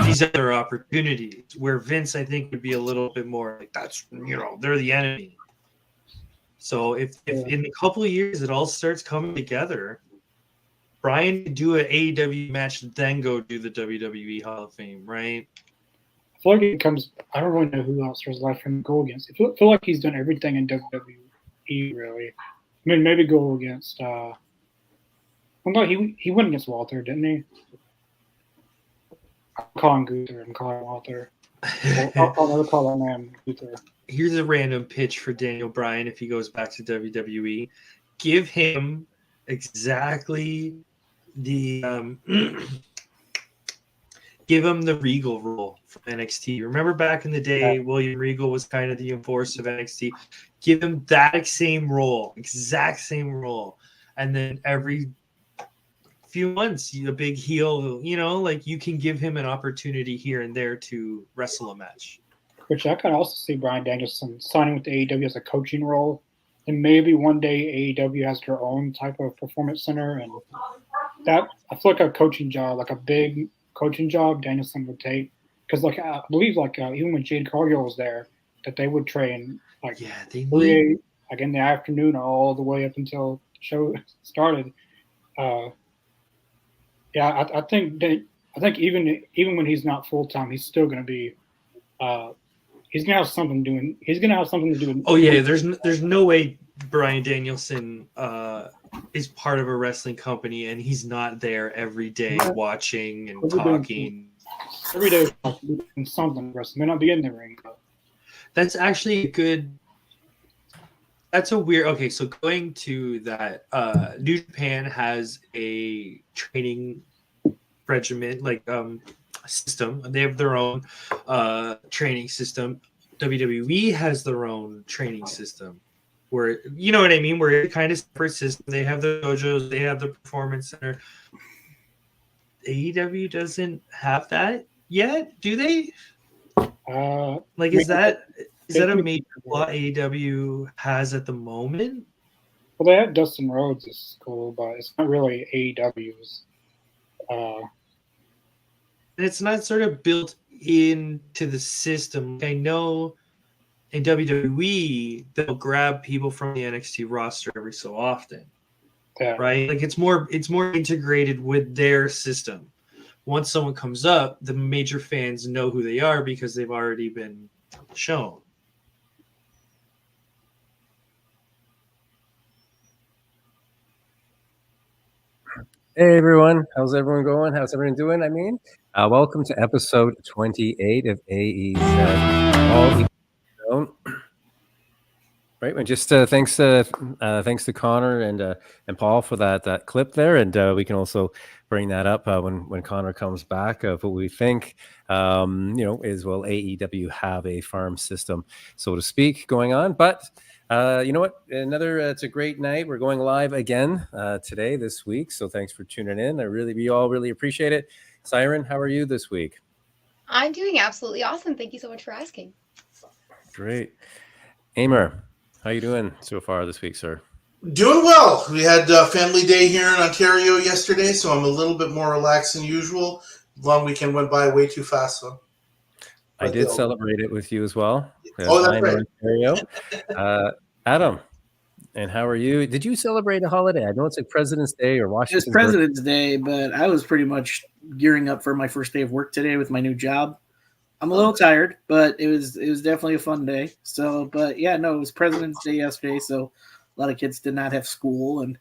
These other opportunities where Vince, I think, would be a little bit more like, that's, they're the enemy. So if in a couple of years it all starts coming together, Brian could do an AEW match, then go do the WWE Hall of Fame, right? I feel like it comes. I don't really know who else there's left for him to go against. I feel like he's done everything in WWE, really. I mean, maybe go against. Well, no, he went against Walter, didn't he? I'm calling Gunther. I'm calling Walter. I'll never call that man Gunther. Here's a random pitch for Daniel Bryan if he goes back to WWE. Give him exactly the give him the Regal role from NXT. Remember back in the day, William Regal was kind of the enforcer of NXT. Give him that exact same role, and then every few months, a big heel, like you can give him an opportunity here and there to wrestle a match. Which I could also see Bryan Danielson signing with the AEW as a coaching role, and maybe one day AEW has their own type of performance center, and that I feel like a coaching job, like a big coaching job, Danielson would take, because I believe even when Jade Cargill was there, that they would train in the afternoon all the way up until the show started. I think even when he's not full time, he's still going to be. He's gonna have something doing. He's gonna have something to do. Oh yeah, there's no way Bryan Danielson is part of a wrestling company and he's not there every day watching and talking. Every day doing something wrestling. May not be in the ring. That's actually a good. That's a weird. Okay, so going to that, New Japan has a training regimen, system. They have their own training system. WWE has their own training system where, you know what I mean, where it's kind of separate system. They have the dojos, they have the performance center. AEW doesn't have that yet, do they? Is that a major flaw AEW has at the moment? Well, they have Dustin Rhodes at school, but it's not really AEW's. It's not sort of built into the system. I know in WWE they'll grab people from the NXT roster every so often, right? Like it's more integrated with their system. Once someone comes up, the major fans know who they are because they've already been shown. Hey everyone, how's everyone going? How's everyone doing? Welcome to episode 28 of AEZ. Right, and just thanks to Connor and Paul for that clip there, and we can also bring that up when Connor comes back of what we think. Is will AEW have a farm system, so to speak, going on? But you know what? It's a great night. We're going live again today, this week. So thanks for tuning in. We all really appreciate it. Siren, how are you this week? I'm doing absolutely awesome. Thank you so much for asking. Great. Amer, how you doing so far this week, sir? Doing well. We had family day here in Ontario yesterday, so I'm a little bit more relaxed than usual. Long weekend went by way too fast, so. I did celebrate it with you as well. Oh, that's right. Ontario. Adam, and how are you? Did you celebrate a holiday? I know it's like President's Day or Washington. It's President's Day, but I was pretty much gearing up for my first day of work today with my new job. I'm a little tired, but it was definitely a fun day. So, but yeah, no, it was President's Day yesterday, so a lot of kids did not have school, and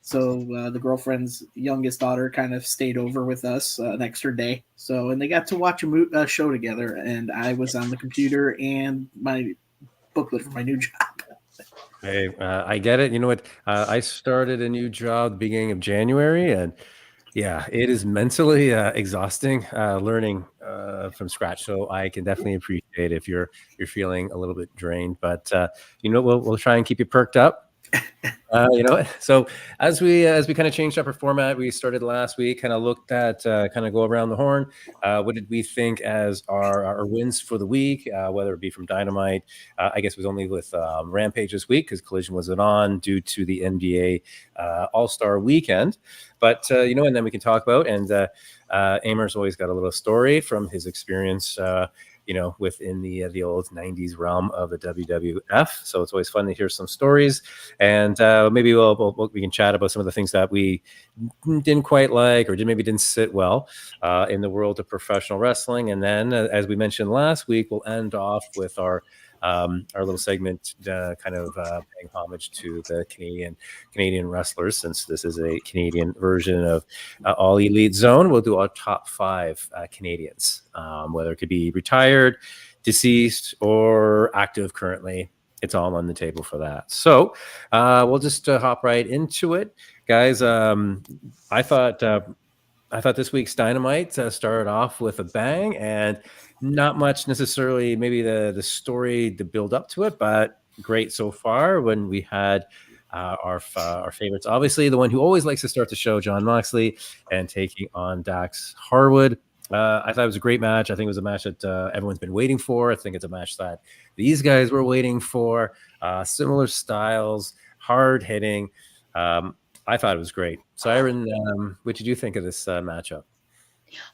so the girlfriend's youngest daughter kind of stayed over with us an extra day. So, and they got to watch a show together, and I was on the computer and my booklet for my new job. Hey, I get it. You know what? I started a new job beginning of January, and yeah, it is mentally exhausting learning from scratch. So I can definitely appreciate if you're feeling a little bit drained, but we'll try and keep you perked up. So as we kind of changed up our format, we started last week, kind of looked at kind of go around the horn. What did we think as our wins for the week, whether it be from Dynamite? I guess it was only with Rampage this week because Collision wasn't on due to the NBA All-Star Weekend. But and then we can talk about, and Amer's always got a little story from his experience. Within the old 90s realm of the WWF. So it's always fun to hear some stories. And maybe we can chat about some of the things that we didn't quite like or maybe didn't sit well in the world of professional wrestling. And then, as we mentioned last week, we'll end off with our little segment paying homage to the Canadian wrestlers, since this is a Canadian version of All Elite Zone. We'll do our top 5 Canadians, whether it could be retired, deceased, or active currently. It's all on the table for that. So we'll just hop right into it, guys. I thought this week's Dynamite started off with a bang, and not much necessarily maybe the story to build up to it, but great so far. When we had our favorites, obviously the one who always likes to start the show, Jon Moxley, and taking on Dax Harwood. I thought it was a great match. I think it was a match that everyone's been waiting for. I think it's a match that these guys were waiting for. Similar styles, hard hitting. I thought it was great. Siren, what did you think of this matchup?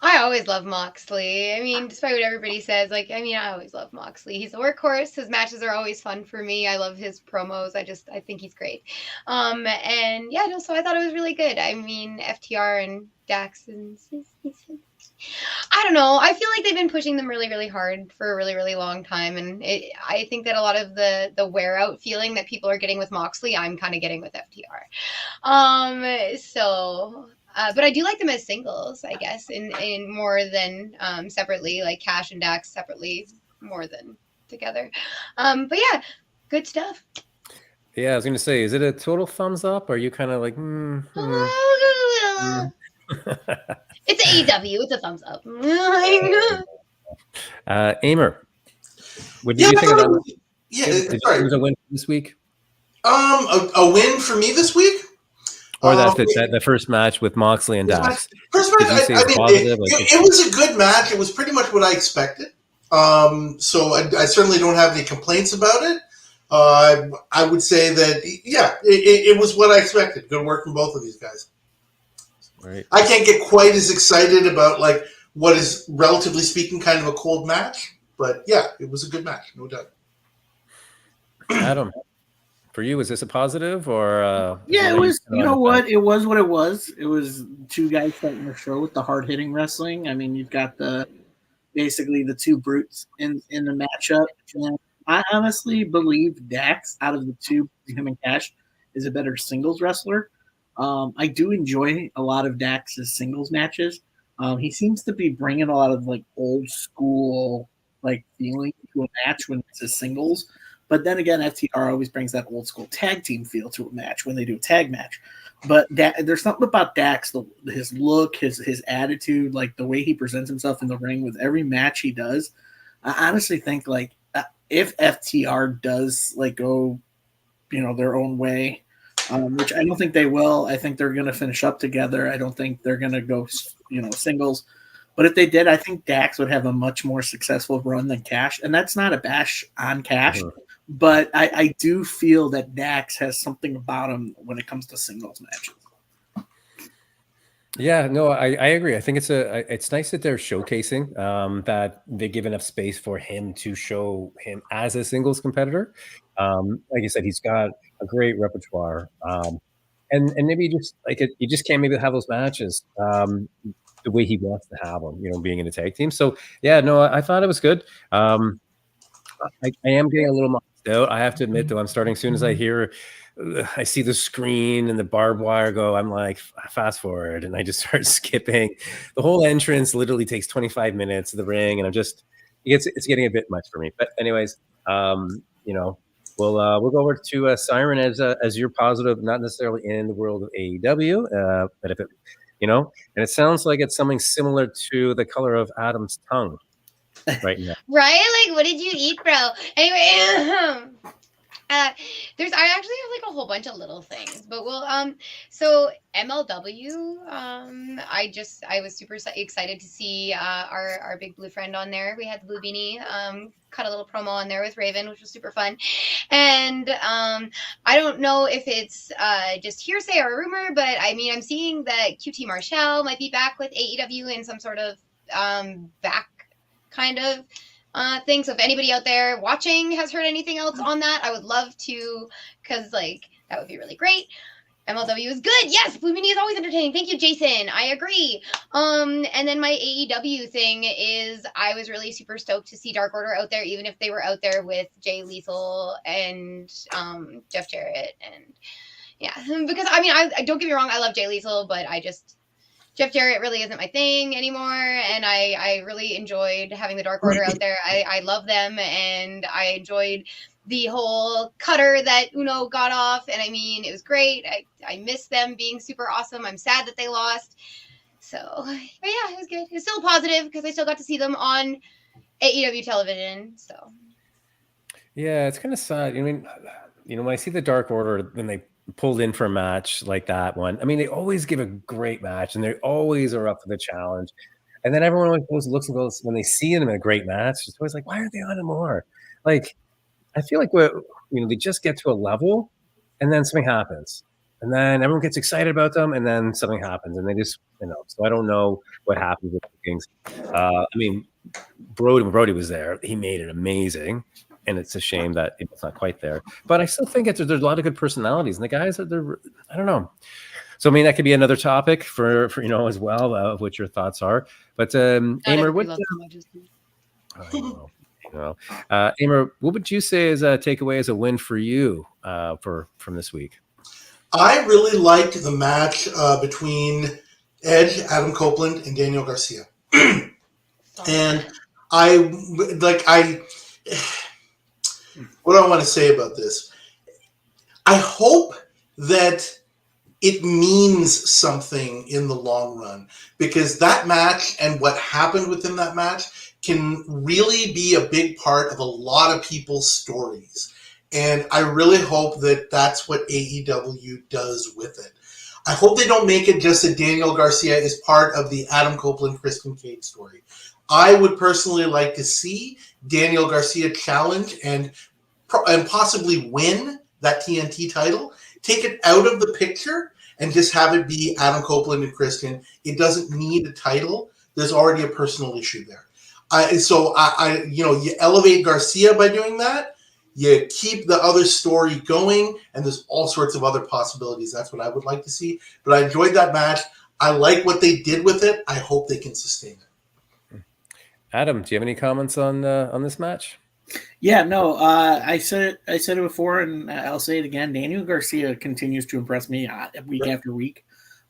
I always love Moxley. I mean, despite what everybody says, I always love Moxley. He's a workhorse. His matches are always fun for me. I love his promos. I think he's great. So I thought it was really good. I mean, FTR and Dax and I don't know. I feel like they've been pushing them really, really hard for a really, really long time. And I think that a lot of the wear out feeling that people are getting with Moxley, I'm kind of getting with FTR. But I do like them as singles, I guess, in more than separately, like Cash and Dax separately more than together. But yeah, good stuff. Yeah, I was going to say, is it a total thumbs up? Or are you kind of like, It's AEW. It's a thumbs up. Amer, what did you think of that? Sorry. It was a win this week? A win for me this week? Or the first match with Moxley and Dax. First match, it was a good match. It was pretty much what I expected. So I certainly don't have any complaints about it. I would say that, it was what I expected. Good work from both of these guys. Right. I can't get quite as excited about what is, relatively speaking, kind of a cold match. But yeah, it was a good match, no doubt. Adam, for you, was this a positive or? Yeah, it was. You know what? It was what it was. It was two guys fighting the show with the hard hitting wrestling. I mean, you've got basically the two brutes in the matchup. And I honestly believe Dax, out of the two, him and Cash, is a better singles wrestler. I do enjoy a lot of Dax's singles matches. He seems to be bringing a lot of old school feeling to a match when it's a singles. But then again, FTR always brings that old school tag team feel to a match when they do a tag match. But there's something about Dax, his look, his attitude, the way he presents himself in the ring with every match he does. I honestly think if FTR does go, their own way, which I don't think they will. I think they're going to finish up together. I don't think they're going to go, singles. But if they did, I think Dax would have a much more successful run than Cash. And that's not a bash on Cash. Mm-hmm. But I do feel that Dax has something about him when it comes to singles matches. Yeah, no, I agree. I think it's nice that they're showcasing that they give enough space for him to show him as a singles competitor. Like you said, he's got a great repertoire, and maybe you just can't maybe have those matches the way he wants to have them. Being in a tag team. So yeah, no, I thought it was good. I am getting a little mocked out. I have to admit, though, I'm starting as soon as I see the screen and the barbed wire go, I'm like, fast forward, and I just start skipping. The whole entrance literally takes 25 minutes of the ring, and it's getting a bit much for me. But anyways, we'll go over to Siren as you're positive, not necessarily in the world of AEW, but if it, and it sounds like it's something similar to the color of Adam's tongue right now. Right? Like, what did you eat, bro? Anyway, I actually have like a whole bunch of little things, but so MLW, I was super excited to see our big blue friend on there. We had the blue beanie, cut a little promo on there with Raven, which was super fun. And I don't know if it's just hearsay or a rumor, but I mean, I'm seeing that QT Marshall might be back with AEW in some sort of back kind of thing. So if anybody out there watching has heard anything else on that, I would love to, because like that would be really great. MLW is good. Yes, Blue Meanie is always entertaining. Thank you, Jason. I agree. And then my AEW thing is I was really super stoked to see Dark Order out there, even if they were out there with Jay Lethal and Jeff Jarrett. And yeah, because I mean, I don't get me wrong, I love Jay Lethal, but Jeff Jarrett really isn't my thing anymore, and I really enjoyed having the Dark Order out there. I love them, and I enjoyed the whole cutter that Uno got off, and I mean, it was great. I miss them being super awesome. I'm sad that they lost. So, but yeah, it was good. It's still positive because I still got to see them on AEW television. So, yeah, it's kind of sad. I mean, when I see the Dark Order, when they pulled in for a match like that one, I mean, they always give a great match and they always are up for the challenge. And then everyone always looks and goes, when they see them in a great match, it's always like, why aren't they on it more? Like, I feel like they just get to a level and then something happens. And then everyone gets excited about them and then something happens. And they just, so I don't know what happens with things. I mean, Brody was there. He made it amazing. And it's a shame that it's not quite there. But I still think there's a lot of good personalities. And the guys, I don't know. So, I mean, that could be another topic for as well, of what your thoughts are. But, Aimer, Aimer, what would you say is a takeaway as a win for you from this week? I really liked the match between Edge, Adam Copeland, and Daniel Garcia. And what do I want to say about this? I hope that it means something in the long run, because that match and what happened within that match can really be a big part of a lot of people's stories. And I really hope that that's what AEW does with it. I hope they don't make it just that Daniel Garcia is part of the Adam Copeland, Kristen Cage story. I would personally like to see Daniel Garcia challenge and possibly win that TNT title, take it out of the picture, and just have it be Adam Copeland and Kristen. It doesn't need a title. There's already a personal issue there. You elevate Garcia by doing that. You keep the other story going, and there's all sorts of other possibilities. That's what I would like to see. But I enjoyed that match. I like what they did with it. I hope they can sustain it. Adam, do you have any comments on this match? Yeah, no, I said it before, and I'll say it again. Daniel Garcia continues to impress me week after week.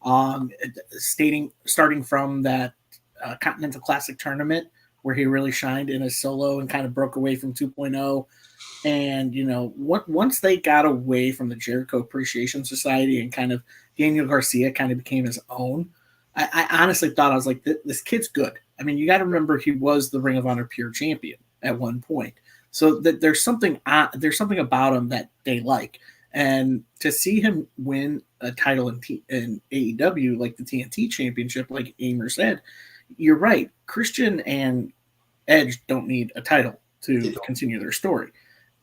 Starting from that Continental Classic tournament where he really shined in a solo and kind of broke away from 2.0. And, once they got away from the Jericho Appreciation Society and kind of Daniel Garcia kind of became his own, I honestly thought, I was like, this kid's good. I mean, you got to remember he was the Ring of Honor Pure Champion at one point. So that there's something about him that they like. And to see him win a title in AEW, like the TNT Championship, like Aimer said, you're right. Christian and Edge don't need a title to continue their story.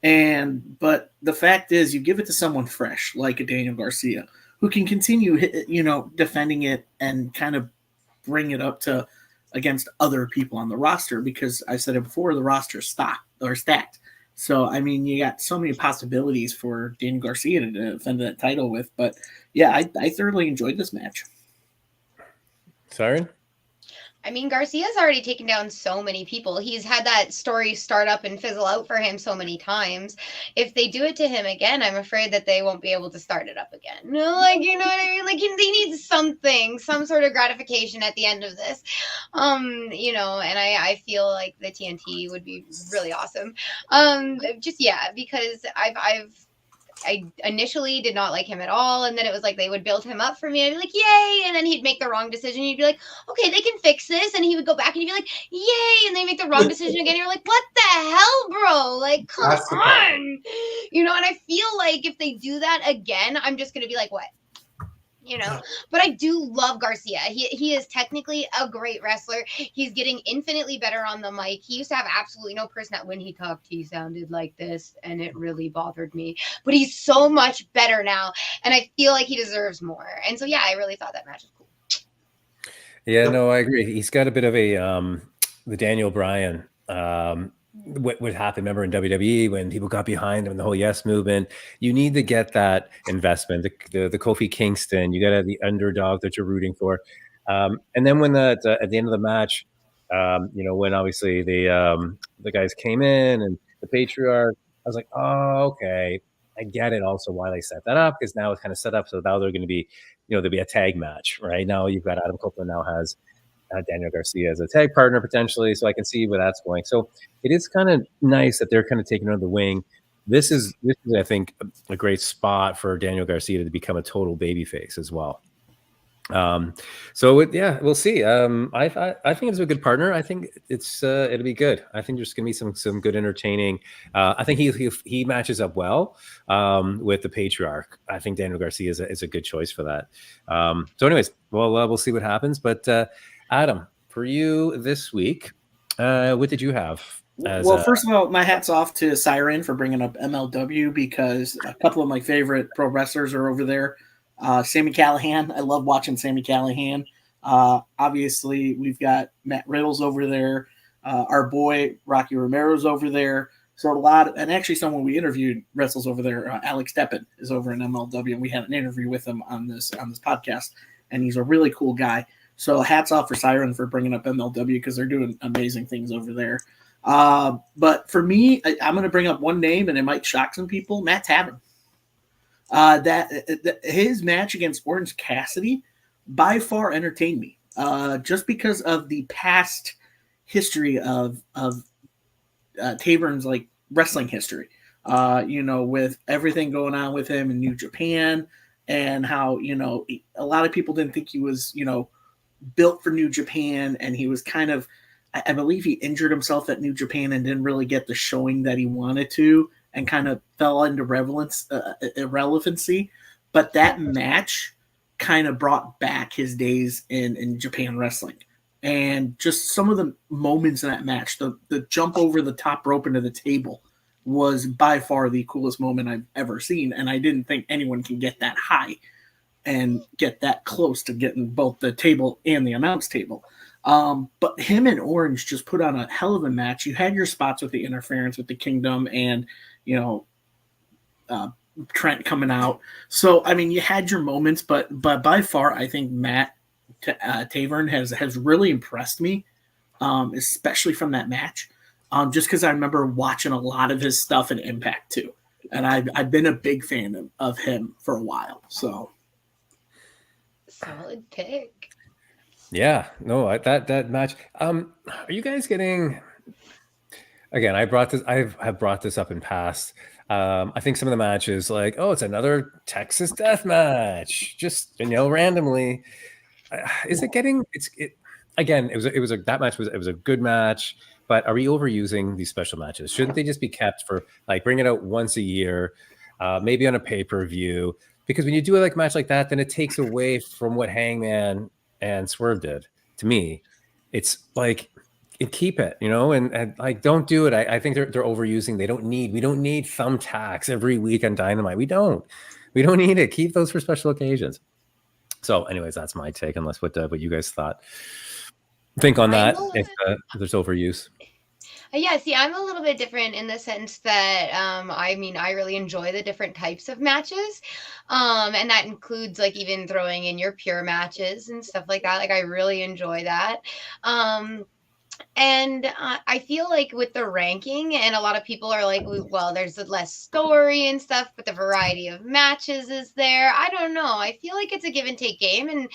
But the fact is, you give it to someone fresh, like a Daniel Garcia, who can continue, defending it and kind of bring it up to against other people on the roster, because I said it before, the roster is stacked. So, I mean, you got so many possibilities for Daniel Garcia to defend that title with. But, yeah, I thoroughly enjoyed this match. Siren? I mean, Garcia's already taken down so many people. He's had that story start up and fizzle out for him so many times. If they do it to him again, I'm afraid that they won't be able to start it up again. Like, you know what I mean? Like, they need something, some sort of gratification at the end of this. You know, and I feel like the TNT would be really awesome. Just, yeah, because I initially did not like him at all, and then it was like they would build him up for me. I'd be like, yay, and then he'd make the wrong decision. He'd be like, okay, they can fix this, and he would go back and he'd be like, yay, and they make the wrong decision again. You're like, what the hell, bro? Like, come on, you know. And I feel like if they do that again, I'm just gonna be like, what? You know, but I do love Garcia. He is technically a great wrestler. He's getting infinitely better on the mic. He used to have absolutely no personality. When he talked, he sounded like this, and it really bothered me. But he's so much better now, and I feel like he deserves more. And so, yeah, I really thought that match was cool. Yeah, no, I agree. He's got a bit of a the Daniel Bryan. What happened, remember, in WWE when people got behind him and the whole yes movement. You need to get that investment, the Kofi Kingston. You got to have the underdog that you're rooting for. And then when at the end of the match, you know, when obviously the guys came in and the Patriarch, I was like, oh, okay, I get it also why they set that up, because now it's kind of set up so now they're going to be, you know, there'll be a tag match, right? Now you've got Adam Copeland now has Daniel Garcia as a tag partner potentially, so I can see where that's going. So it is kind of nice that they're kind of taking under the wing. This is I think a great spot for Daniel Garcia to become a total babyface as well. So yeah, we'll see. I think it's a good partner. I think it's it'll be good. I think there's gonna be some good entertaining. I think he matches up well with the Patriarch. I think Daniel Garcia is a good choice for that. So anyways, well, we'll see what happens. But Adam, for you this week, what did you have? Well, first of all, my hat's off to Siren for bringing up MLW, because a couple of my favorite pro wrestlers are over there. Sami Callihan. I love watching Sami Callihan. Obviously, we've got Matt Riddle's over there. Our boy Rocky Romero's over there. So and actually someone we interviewed wrestles over there. Alex Deppen is over in MLW, and we had an interview with him on this podcast, and he's a really cool guy. So hats off for Siren for bringing up MLW, because they're doing amazing things over there. But for me, I'm going to bring up one name, and it might shock some people: Matt Taven. His match against Orange Cassidy by far entertained me, just because of the past history of Tavern's like wrestling history. You know, with everything going on with him in New Japan, and how, you know, a lot of people didn't think he was, you know, built for New Japan, and he was kind of, I believe he injured himself at New Japan and didn't really get the showing that he wanted to, and kind of fell into irrelevancy. But that match kind of brought back his days in Japan wrestling. And just some of the moments in that match, the jump over the top rope into the table was by far the coolest moment I've ever seen. And I didn't think anyone can get that high and get that close to getting both the table and the announce table. But him and Orange just put on a hell of a match. You had your spots with the interference with the Kingdom and, you know, Trent coming out. So, I mean, you had your moments, but by far, I think Matt Tavern has really impressed me, especially from that match, just because I remember watching a lot of his stuff in Impact too. And I've been a big fan of him for a while. So. Solid pick. Yeah, no, that match. Are you guys getting? Again, I've brought this up in past. I think some of the matches, like, oh, it's another Texas death match, just, you know, randomly. Is it getting? Again. It was that match was a good match, but are we overusing these special matches? Shouldn't they just be kept for, like, bring it out once a year, maybe on a pay-per-view? Because when you do a match like that, then it takes away from what Hangman and Swerve did. To me, it's like, keep it, you know, and like, don't do it. I think they're overusing. We don't need thumbtacks every week on Dynamite. We don't need it. Keep those for special occasions. So anyways, that's my take, unless what you guys think on that, if there's overuse. Yeah, see, I'm a little bit different in the sense that I mean, I really enjoy the different types of matches. And that includes like even throwing in your pure matches and stuff like that. Like I really enjoy that. Um and I feel like with the ranking, and a lot of people are like, well, there's less story and stuff, but the variety of matches is there. I don't know. I feel like it's a give and take game, and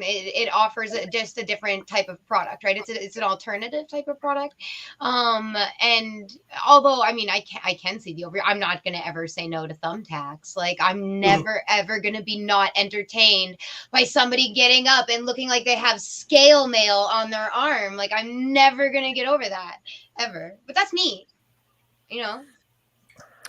it offers just a different type of product, right? It's an alternative type of product. And although, I mean, I can see the over, I'm not going to ever say no to thumbtacks. Like, I'm never, ever going to be not entertained by somebody getting up and looking like they have scale mail on their arm. Like I'm never gonna get over that ever. But that's me, you know.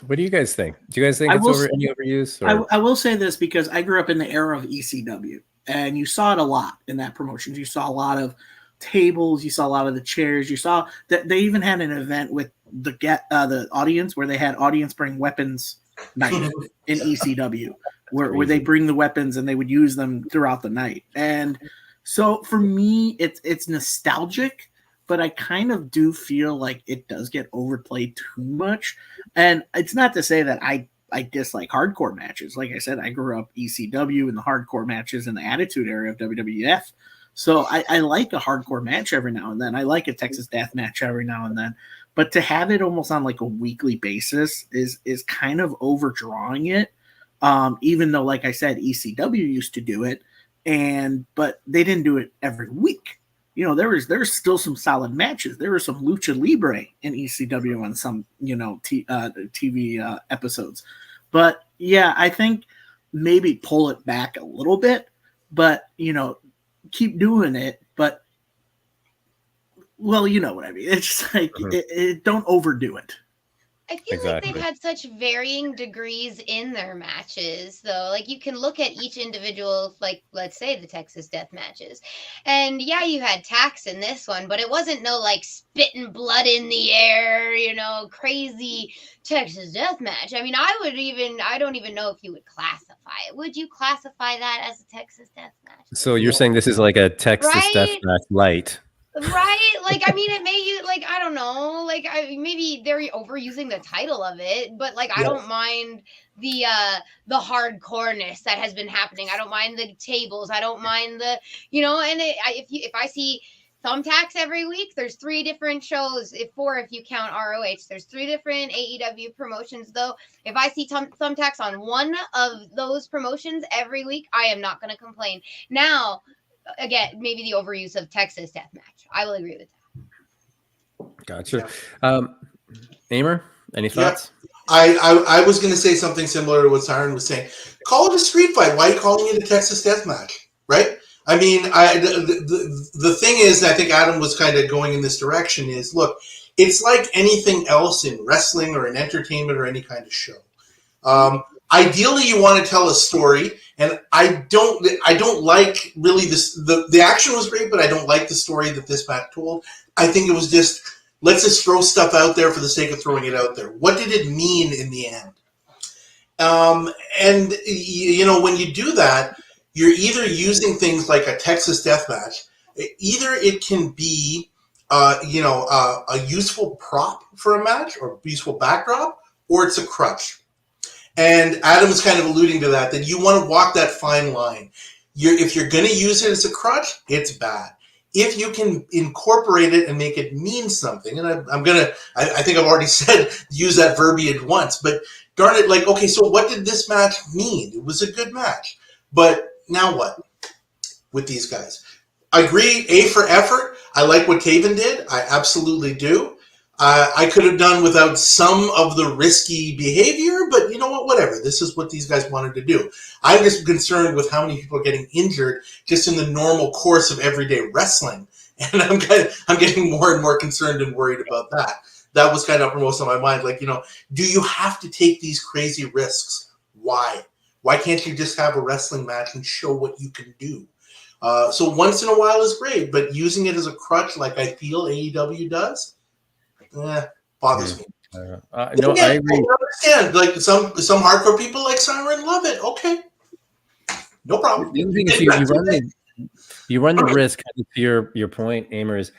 What do you guys think? Do you guys think I it's will any overuse? Or? I will say this because I grew up in the era of ECW, and you saw it a lot in that promotion. You saw a lot of tables, you saw a lot of the chairs. You saw that they even had an event with the audience where they had audience bring weapons night in ECW, where they bring the weapons and they would use them throughout the night. And so for me, it's nostalgic, but I kind of do feel like it does get overplayed too much. And it's not to say that I dislike hardcore matches. Like I said, I grew up ECW and the hardcore matches in the Attitude Era of WWF. So I like a hardcore match every now and then. I like a Texas Death Match every now and then. But to have it almost on like a weekly basis is kind of overdrawing it. Even though, like I said, ECW used to do it, but they didn't do it every week. You know, there's still some solid matches. There was some lucha libre in ECW on some TV episodes, but yeah, I think maybe pull it back a little bit, but keep doing it. But well, you know what I mean. It's just like don't overdo it. I feel like they've had such varying degrees in their matches, though. Like, you can look at each individual, like, let's say the Texas Death Matches. And yeah, you had tax in this one, but it wasn't no, like, spitting blood in the air, crazy Texas Death Match. I mean, I don't even know if you would classify it. Would you classify that as a Texas Death Match? So you're saying this is like a Texas Death Match light? Right? Like, I mean, it may you like, I don't know, like maybe they're overusing the title of it, but like I don't mind the hardcoreness that has been happening. I don't mind the tables. I don't mind the, and if I see Thumbtacks every week, there's 3 different shows, 4 if you count ROH. There's 3 different AEW promotions, though. If I see Thumbtacks on one of those promotions every week, I am not going to complain. Now, again, maybe the overuse of Texas Death Match. I will agree with that. Gotcha. Aimer, any thoughts? I was going to say something similar to what Siren was saying. Call it a street fight. Why are you calling it a Texas Death Match? Right? I mean, the thing is, I think Adam was kind of going in this direction is, look, it's like anything else in wrestling or in entertainment or any kind of show. Ideally, you want to tell a story, and I don't like really this. The action was great, but I don't like the story that this match told. I think it was just, let's just throw stuff out there for the sake of throwing it out there. What did it mean in the end? And when you do that, you're either using things like a Texas Death Match. Either it can be, a useful prop for a match or a useful backdrop, or it's a crutch. And Adam is kind of alluding to that you want to walk that fine line. If you're going to use it as a crutch, it's bad. If you can incorporate it and make it mean something, and I think I've already said, use that verbiage once, but darn it, like, okay, so what did this match mean? It was a good match. But now what with these guys? I agree, A for effort. I like what Taven did. I absolutely do. I could have done without some of the risky behavior, but you know what? Whatever. This is what these guys wanted to do. I'm just concerned with how many people are getting injured just in the normal course of everyday wrestling, and I'm getting more and more concerned and worried about that. That was kind of uppermost on my mind. Like, do you have to take these crazy risks? Why? Why can't you just have a wrestling match and show what you can do? So once in a while is great, but using it as a crutch like I feel AEW does, bothers me. I agree. I understand. Like some hardcore people like Siren love it. Okay, no problem. The other thing is you run the risk. To your point, Aimer, is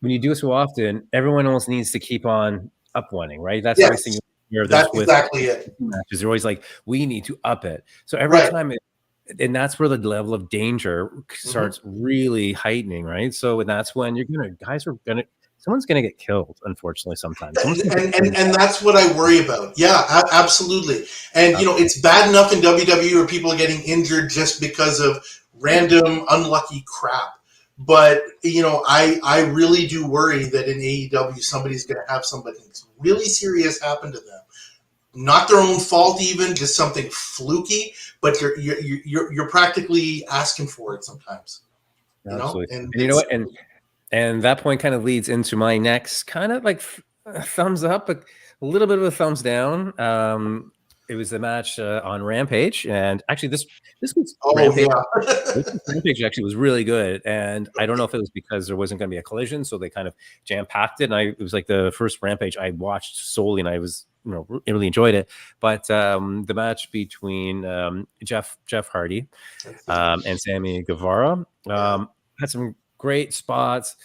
when you do it so often, everyone else needs to keep on up winning, right? That's Yes. the thing you hear this That's with exactly it. matches. They're always like, we need to up it. So every Right. time and that's where the level of danger starts really heightening, right? So and that's when someone's gonna get killed, unfortunately, sometimes. And that's what I worry about. Yeah, absolutely. And you know, it's bad enough in WWE where people are getting injured just because of random unlucky crap. But you know, I really do worry that in AEW somebody's going to have something really serious happen to them. Not their own fault, even just something fluky. But you're practically asking for it sometimes. You Absolutely. know, And you know what? And that point kind of leads into my next kind of like thumbs up, a little bit of a thumbs down. It was the match on Rampage, and actually this was Rampage. Rampage actually was really good, and I don't know if it was because there wasn't going to be a collision, so they kind of jam packed it. And it was like the first Rampage I watched solely, and I was really enjoyed it. But the match between Jeff Hardy and Sammy Guevara had some great spots.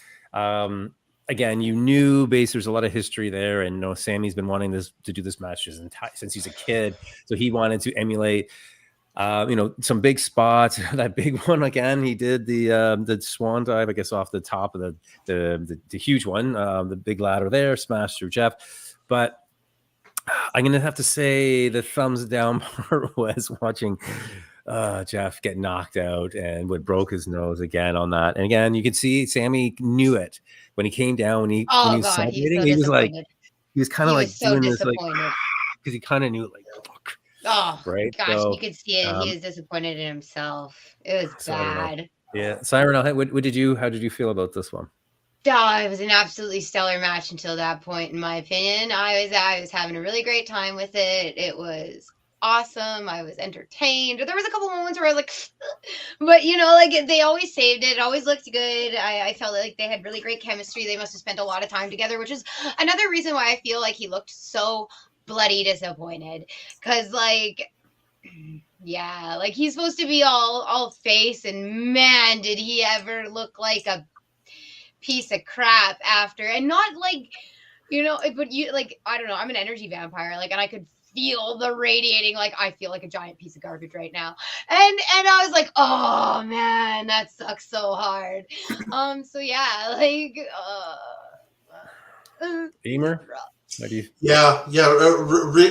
Again, you knew there's a lot of history there, and Sammy's been wanting to do this match since he's a kid, so he wanted to emulate some big spots. That big one again, he did the swan dive, I guess, off the top of the huge one, the big ladder there, smashed through Jeff. But I'm gonna have to say the thumbs down part was watching Jeff get knocked out and broke his nose again on that. And again, you could see Sammy knew it when he came down. When he was celebrating, he was like, he was kind of like so doing disappointed. this, like, because he kind of knew, like, fuck. Oh right, gosh, so, you could see it. He was disappointed in himself. It was bad. Yeah, Siren, how did you feel about this one? It was an absolutely stellar match until that point, in my opinion. I was having a really great time with it. It was awesome. I was entertained. There was a couple moments where I was like, but like they always saved it. It always looked good. I felt like they had really great chemistry. They must have spent a lot of time together, which is another reason why I feel like he looked so bloody disappointed. Because like he's supposed to be all face, and man, did he ever look like a piece of crap after. And not like, but you, like, I don't know, I'm an energy vampire, like, and I could feel the radiating, like, I feel like a giant piece of garbage right now, and I was like, oh man, that sucks so hard. So yeah, like Beamer, what do you?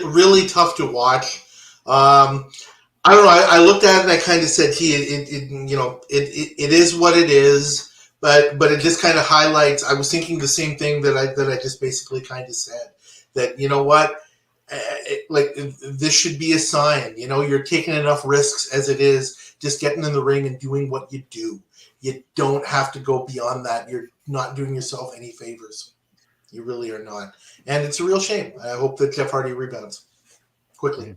Really tough to watch. I don't know. I looked at it and I kind of said, it is what it is. But it just kind of highlights. I was thinking the same thing that I just basically kind of said. That you know what, like this should be a sign. You're taking enough risks as it is. Just getting in the ring and doing what you do. You don't have to go beyond that. You're not doing yourself any favors. You really are not. And it's a real shame. I hope that Jeff Hardy rebounds quickly.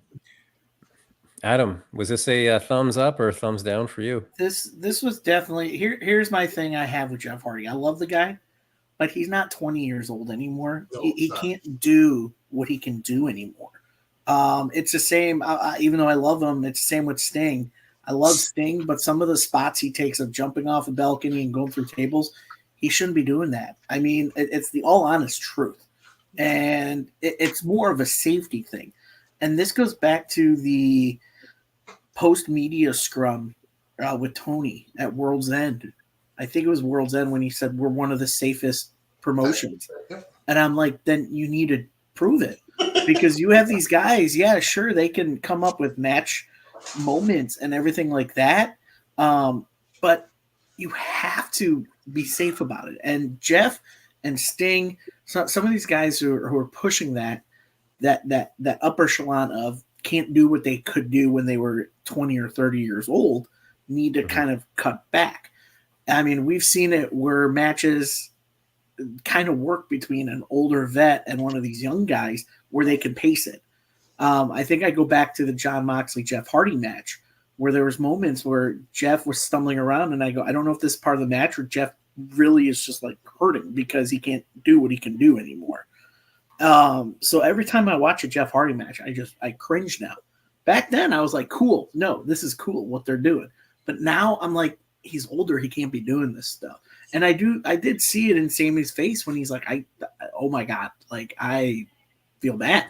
Adam, was this a thumbs up or a thumbs down for you? This was definitely here's my thing I have with Jeff Hardy. I love the guy, but he's not 20 years old anymore. No, he can't do what he can do anymore. It's the same, even though I love him, it's the same with Sting. I love Sting, but some of the spots he takes of jumping off a balcony and going through tables, he shouldn't be doing that. I mean, it's the all honest truth. And it's more of a safety thing. And this goes back to the post-media scrum with Tony at World's End. I think it was World's End when he said we're one of the safest promotions. And I'm like, then you need to prove it. Because you have these guys, yeah, sure, they can come up with match moments and everything like that. But you have to be safe about it. And Jeff and Sting, some of these guys who are pushing that upper echelon of can't do what they could do when they were 20 or 30 years old, need to kind of cut back. I mean, we've seen it where matches kind of work between an older vet and one of these young guys where they can pace it. I think I go back to the Jon Moxley Jeff Hardy match where there was moments where Jeff was stumbling around and I go, I don't know if this is part of the match or Jeff really is just like hurting because he can't do what he can do anymore. So every time I watch a Jeff Hardy match, I cringe now. Back then I was like, cool. No, this is cool what they're doing. But now I'm like, he's older. He can't be doing this stuff. And I did see it in Sammy's face when he's like, oh my God, like I feel bad.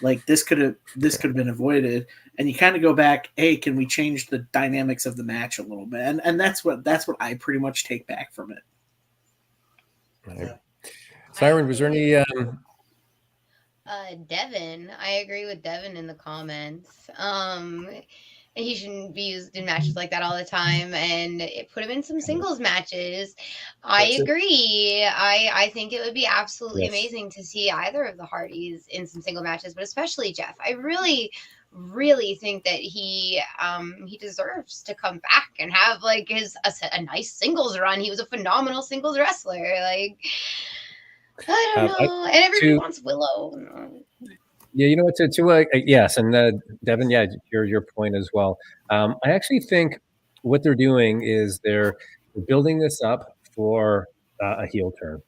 Like this could have been avoided. And you kind of go back, hey, can we change the dynamics of the match a little bit? And that's what I pretty much take back from it. Right. Yeah. Siren, was there any Devin, I agree with Devin in the comments. He shouldn't be used in matches like that all the time, and put him in some singles matches. I agree. I think it would be absolutely amazing to see either of the Hardys in some single matches, but especially Jeff. I really think that he deserves to come back and have like a nice singles run. He was a phenomenal singles wrestler. Like, I don't know. And everybody wants Willow. Yeah, you know what? Yes, and Devin, yeah, your point as well. I actually think what they're doing is they're building this up for a heel turn.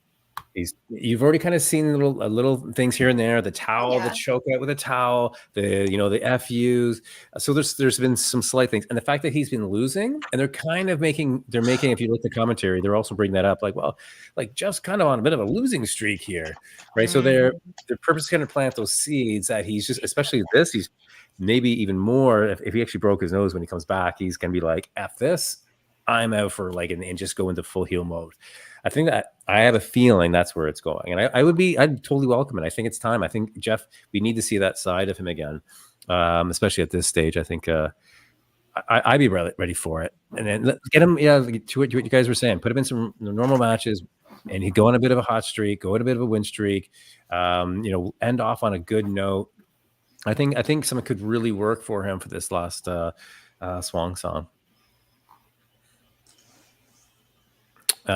You've already kind of seen little things here and there, the towel, the choke out with a towel, the FUs. So there's been some slight things, and the fact that he's been losing, and they're making. If you look at the commentary, they're also bringing that up, like just kind of on a bit of a losing streak here, right? So they're purposely going to plant those seeds that he's just, especially this, he's maybe even more. If he actually broke his nose when he comes back, he's going to be like, F this, I'm out for and just go into full heel mode. I think that I have a feeling that's where it's going, and I'd totally welcome it. I think it's time. I think Jeff, we need to see that side of him again, especially at this stage. I think I'd be ready for it, and then get him. Yeah, to what you guys were saying, put him in some normal matches, and he'd go on a bit of a hot streak, go on a bit of a win streak, end off on a good note. I think something could really work for him for this last Swan Song. Blue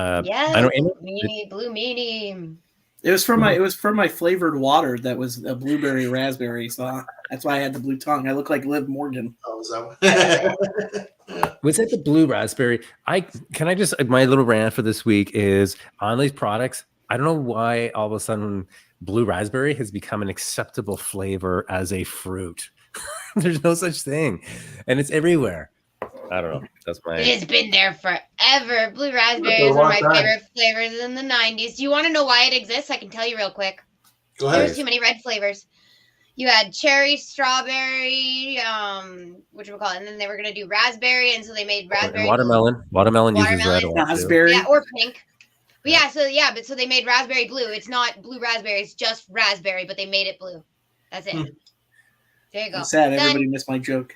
meanie. It was from my flavored water that was a blueberry raspberry, so that's why I had the blue tongue. I look like Liv Morgan. Oh, was that one? Was it the blue raspberry? My little rant for this week is on these products. I don't know why all of a sudden blue raspberry has become an acceptable flavor as a fruit. There's no such thing, and it's everywhere. I don't know. That's my. It's been there forever. Blue raspberry is one of my favorite flavors in the 90s. Do you want to know why it exists? I can tell you real quick. Go ahead. There was too many red flavors. You had cherry, strawberry, whatchamacallit, and then they were going to do raspberry, and so they made raspberry. Watermelon. Watermelon uses red. Raspberry. Yeah, or pink. But so they made raspberry blue. It's not blue raspberry. It's just raspberry, but they made it blue. That's it. There you go. I'm sad everybody missed my joke.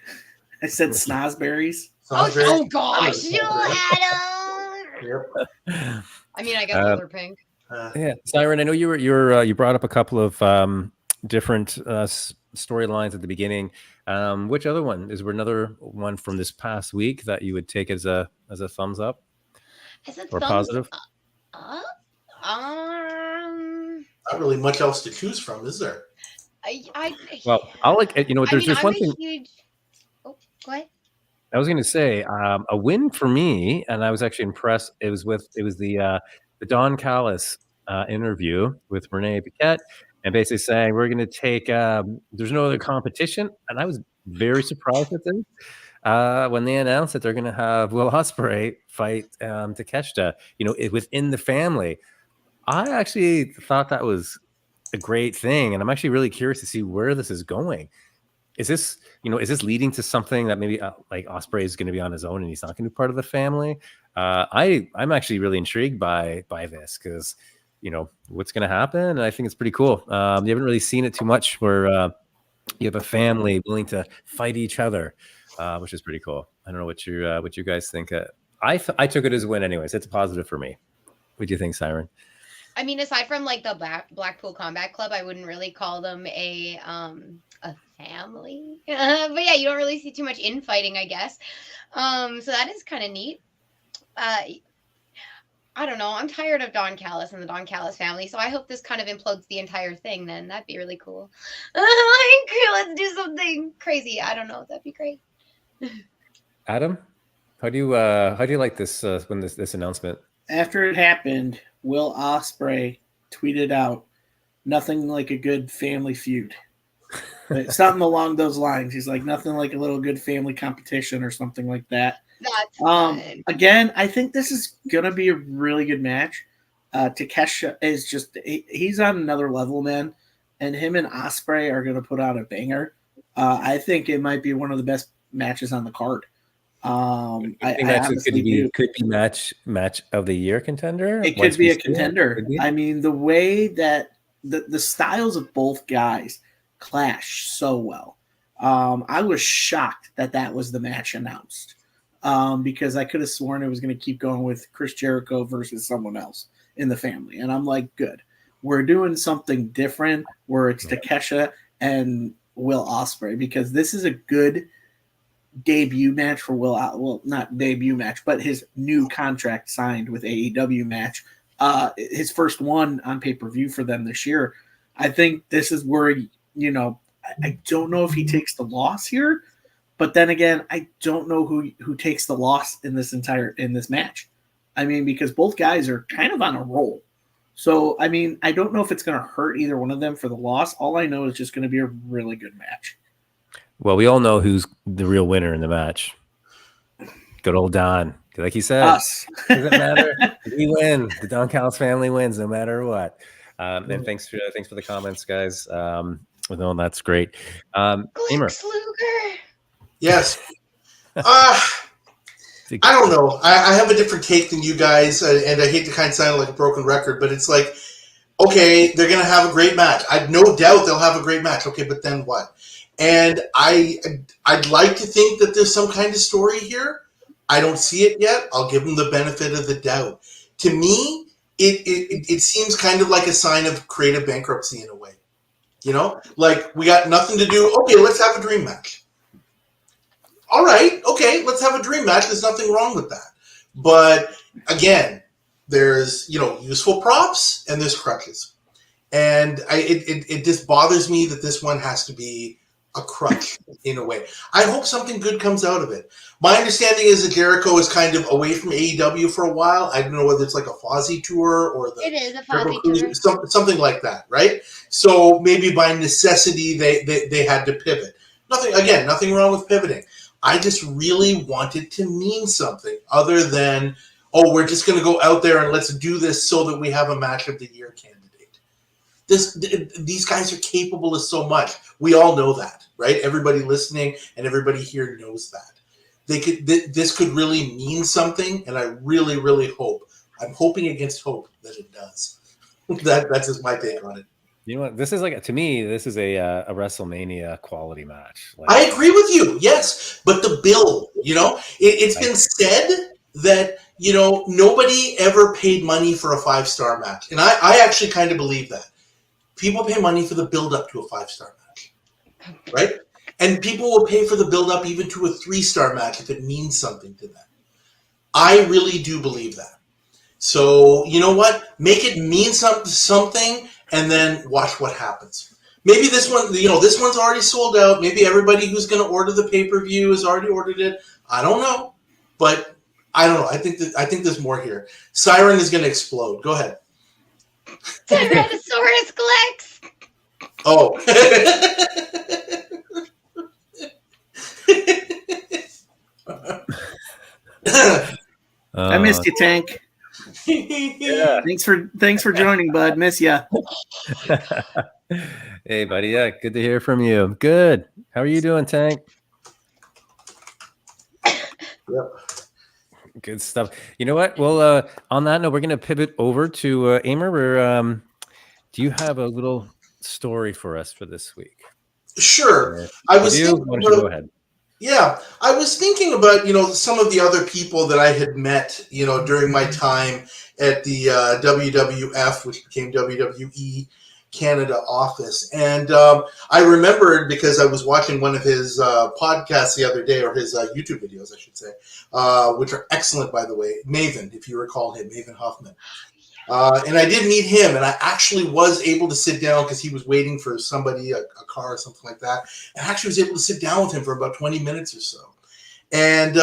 I said snozberries. Oh gosh, you Adam. Yep. I mean, I guess those were pink. Yeah, Siren, I know you brought up a couple of different storylines at the beginning. Which other one? Is there another one from this past week that you would take as a thumbs up or positive? Up? Not really much else to choose from, is there? Well, I'll there's one thing. Oh, go ahead. I was going to say a win for me, and I was actually impressed. It was the Don Callis interview with Renee Paquette, and basically saying we're going to take. There's no other competition, and I was very surprised at this when they announced that they're going to have Will Ospreay fight Takeshita. Within the family. I actually thought that was a great thing, and I'm actually really curious to see where this is going. Is this leading to something that maybe like Ospreay is going to be on his own and he's not going to be part of the family? I'm actually really intrigued by this because what's going to happen, and I think it's pretty cool. You haven't really seen it too much where you have a family willing to fight each other, which is pretty cool. I don't know what you guys think. I took it as a win, anyways. It's a positive for me. What do you think, Siren? I mean, aside from like the Blackpool Combat Club, I wouldn't really call them a family. But yeah, you don't really see too much infighting, I guess. So that is kind of neat. I don't know. I'm tired of Don Callis and the Don Callis family, so I hope this kind of implodes the entire thing. Then that'd be really cool. Let's do something crazy. I don't know. That'd be great. Adam, how do you like this when this announcement? After it happened, Will Ospreay tweeted out, "Nothing like a good family feud." Something along those lines. He's like, nothing like a little good family competition or something like that. That's fun. Again, I think this is gonna be a really good match. Takesha is he's on another level, man, and him and Ospreay are gonna put out a banger. I think it might be one of the best matches on the card. I honestly do. Could be match of the year contender. It could be a contender. I mean, the way that the styles of both guys clash so well. I was shocked that was the match announced because I could have sworn it was going to keep going with Chris Jericho versus someone else in the family. And I'm like, good. We're doing something different where it's Takesha and Will Ospreay because this is a good debut match for Will. Well, not debut match, but his new contract signed with AEW match. His first one on pay-per-view for them this year. I think this is where, I don't know if he takes the loss here, but then again, I don't know who takes the loss in this match. I mean, because both guys are kind of on a roll. So, I mean, I don't know if it's going to hurt either one of them for the loss. All I know is just going to be a really good match. Well, we all know who's the real winner in the match. Good old Don. Like he said, us. Doesn't matter. We win. The Don Callis family wins no matter what. And thanks for the comments, guys. No, that's great. Emer. Luger. Yes. I don't know. I have a different take than you guys, and I hate to kind of sound like a broken record, but it's like, okay, they're going to have a great match. I've no doubt they'll have a great match. Okay, but then what? And I'd like to think that there's some kind of story here. I don't see it yet. I'll give them the benefit of the doubt. To me, it seems kind of like a sign of creative bankruptcy in a way. Like we got nothing to do. Okay, let's have a dream match. All right, okay, let's have a dream match. There's nothing wrong with that. But again, there's useful props and there's crutches, and it just bothers me that this one has to be a crutch in a way. I hope something good comes out of it. My understanding is that Jericho is kind of away from AEW for a while. I don't know whether it's like a Fozzy tour or it is a Fozzy tour, something like that, right? So maybe by necessity they had to pivot. Nothing wrong with pivoting. I just really want it to mean something other than, oh, we're just going to go out there and let's do this so that we have a match of the year candidate. These guys are capable of so much. We all know that, right? Everybody listening and everybody here knows that. This could really mean something, and I really, really hope. I'm hoping against hope that it does. That's just my take on it. You know what? This is to me, this is a WrestleMania quality match. I agree with you, yes. But the bill, it's been said that, nobody ever paid money for a 5-star match. And I actually kind of believe that. People pay money for the build-up to a 5-star match, right? And people will pay for the build-up even to a 3-star match if it means something to them. I really do believe that. So, you know what? Make it mean something, and then watch what happens. Maybe this one, this one's already sold out. Maybe everybody who's going to order the pay-per-view has already ordered it. I don't know. But I don't know. I think there's more here. Siren is going to explode. Go ahead. Tyrannosaurus Glex. Oh. I missed you, Tank. Yeah. Thanks for joining, bud. Miss ya. Hey, buddy. Yeah, good to hear from you. Good. How are you doing, Tank? Yep. Good stuff. You know what? Well, on that note, we're going to pivot over to Emer. Do you have a little story for us for this week? Sure. Go ahead. Yeah, I was thinking about, some of the other people that I had met, during my time at the WWF, which became WWE Canada office. And I remembered because I was watching one of his podcasts the other day, or his YouTube videos, I should say, which are excellent, by the way. Maven, if you recall him, Maven Hoffman. And I did meet him, and I actually was able to sit down because he was waiting for somebody, a car or something like that. And I actually was able to sit down with him for about 20 minutes or so, and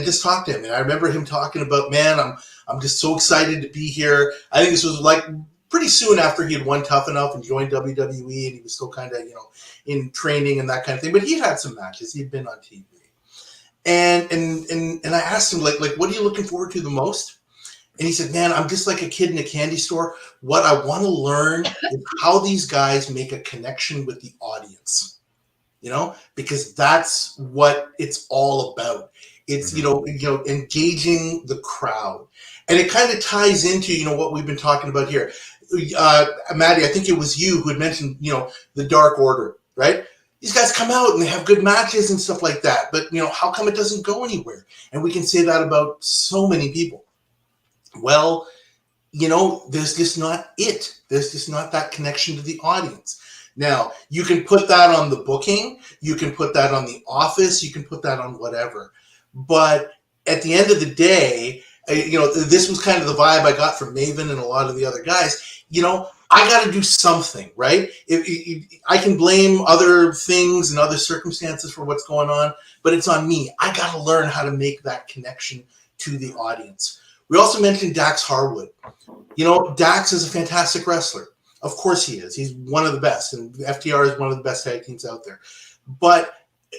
just talk to him. And I remember him talking about, man, I'm just so excited to be here. I think this was like pretty soon after he had won Tough Enough and joined WWE, and he was still kind of in training and that kind of thing. But he had some matches. He'd been on TV. And I asked him, like, what are you looking forward to the most? And he said, man, I'm just like a kid in a candy store. What I want to learn is how these guys make a connection with the audience, because that's what it's all about. It's, engaging the crowd. And it kind of ties into, what we've been talking about here. Maddie, I think it was you who had mentioned, the Dark Order, right? These guys come out and they have good matches and stuff like that. But, how come it doesn't go anywhere? And we can say that about so many people. Well, there's just not it. There's just not that connection to the audience. Now, you can put that on the booking. You can put that on the office. You can put that on whatever. But at the end of the day, this was kind of the vibe I got from Maven and a lot of the other guys. I got to do something, right? I can blame other things and other circumstances for what's going on, but it's on me. I got to learn how to make that connection to the audience. We also mentioned Dax Harwood. Dax is a fantastic wrestler. Of course he is. He's one of the best, and FTR is one of the best tag teams out there. But,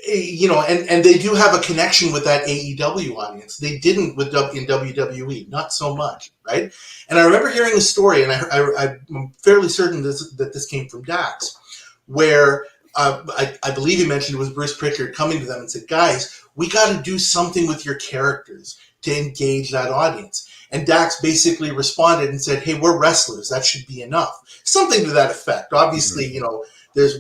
and they do have a connection with that AEW audience. They didn't in WWE, not so much, right? And I remember hearing a story, and I'm fairly certain that this came from Dax, where I believe he mentioned it was Bruce Pritchard coming to them and said, guys, we got to do something with your characters to engage that audience. And Dax basically responded and said, hey, we're wrestlers. That should be enough. Something to that effect. Obviously, there's,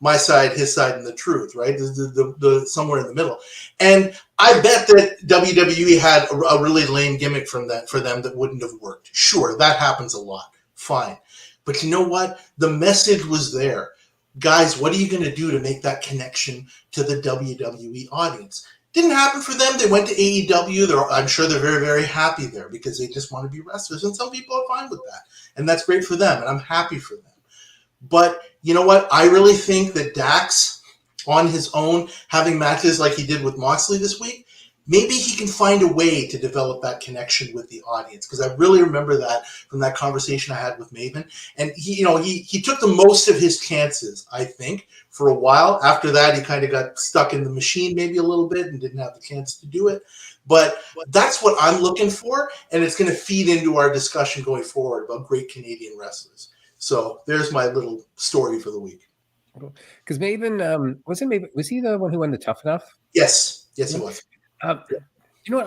my side, his side, and the truth, right? The somewhere in the middle. And I bet that WWE had a really lame gimmick for them that wouldn't have worked. Sure, that happens a lot. Fine. But you know what? The message was there. Guys, what are you going to do to make that connection to the WWE audience? Didn't happen for them. They went to AEW. I'm sure they're very, very happy there because they just want to be wrestlers. And some people are fine with that. And that's great for them. And I'm happy for them. But you know what? I really think that Dax, on his own, having matches like he did with Moxley this week, maybe he can find a way to develop that connection with the audience. Because I really remember that from that conversation I had with Maven. And he took the most of his chances, I think, for a while. After that, he kind of got stuck in the machine maybe a little bit and didn't have the chance to do it. But that's what I'm looking for. And it's going to feed into our discussion going forward about great Canadian wrestlers. So there's my little story for the week. Because Maven, was he the one who won the Tough Enough? Yes, he was. You know what?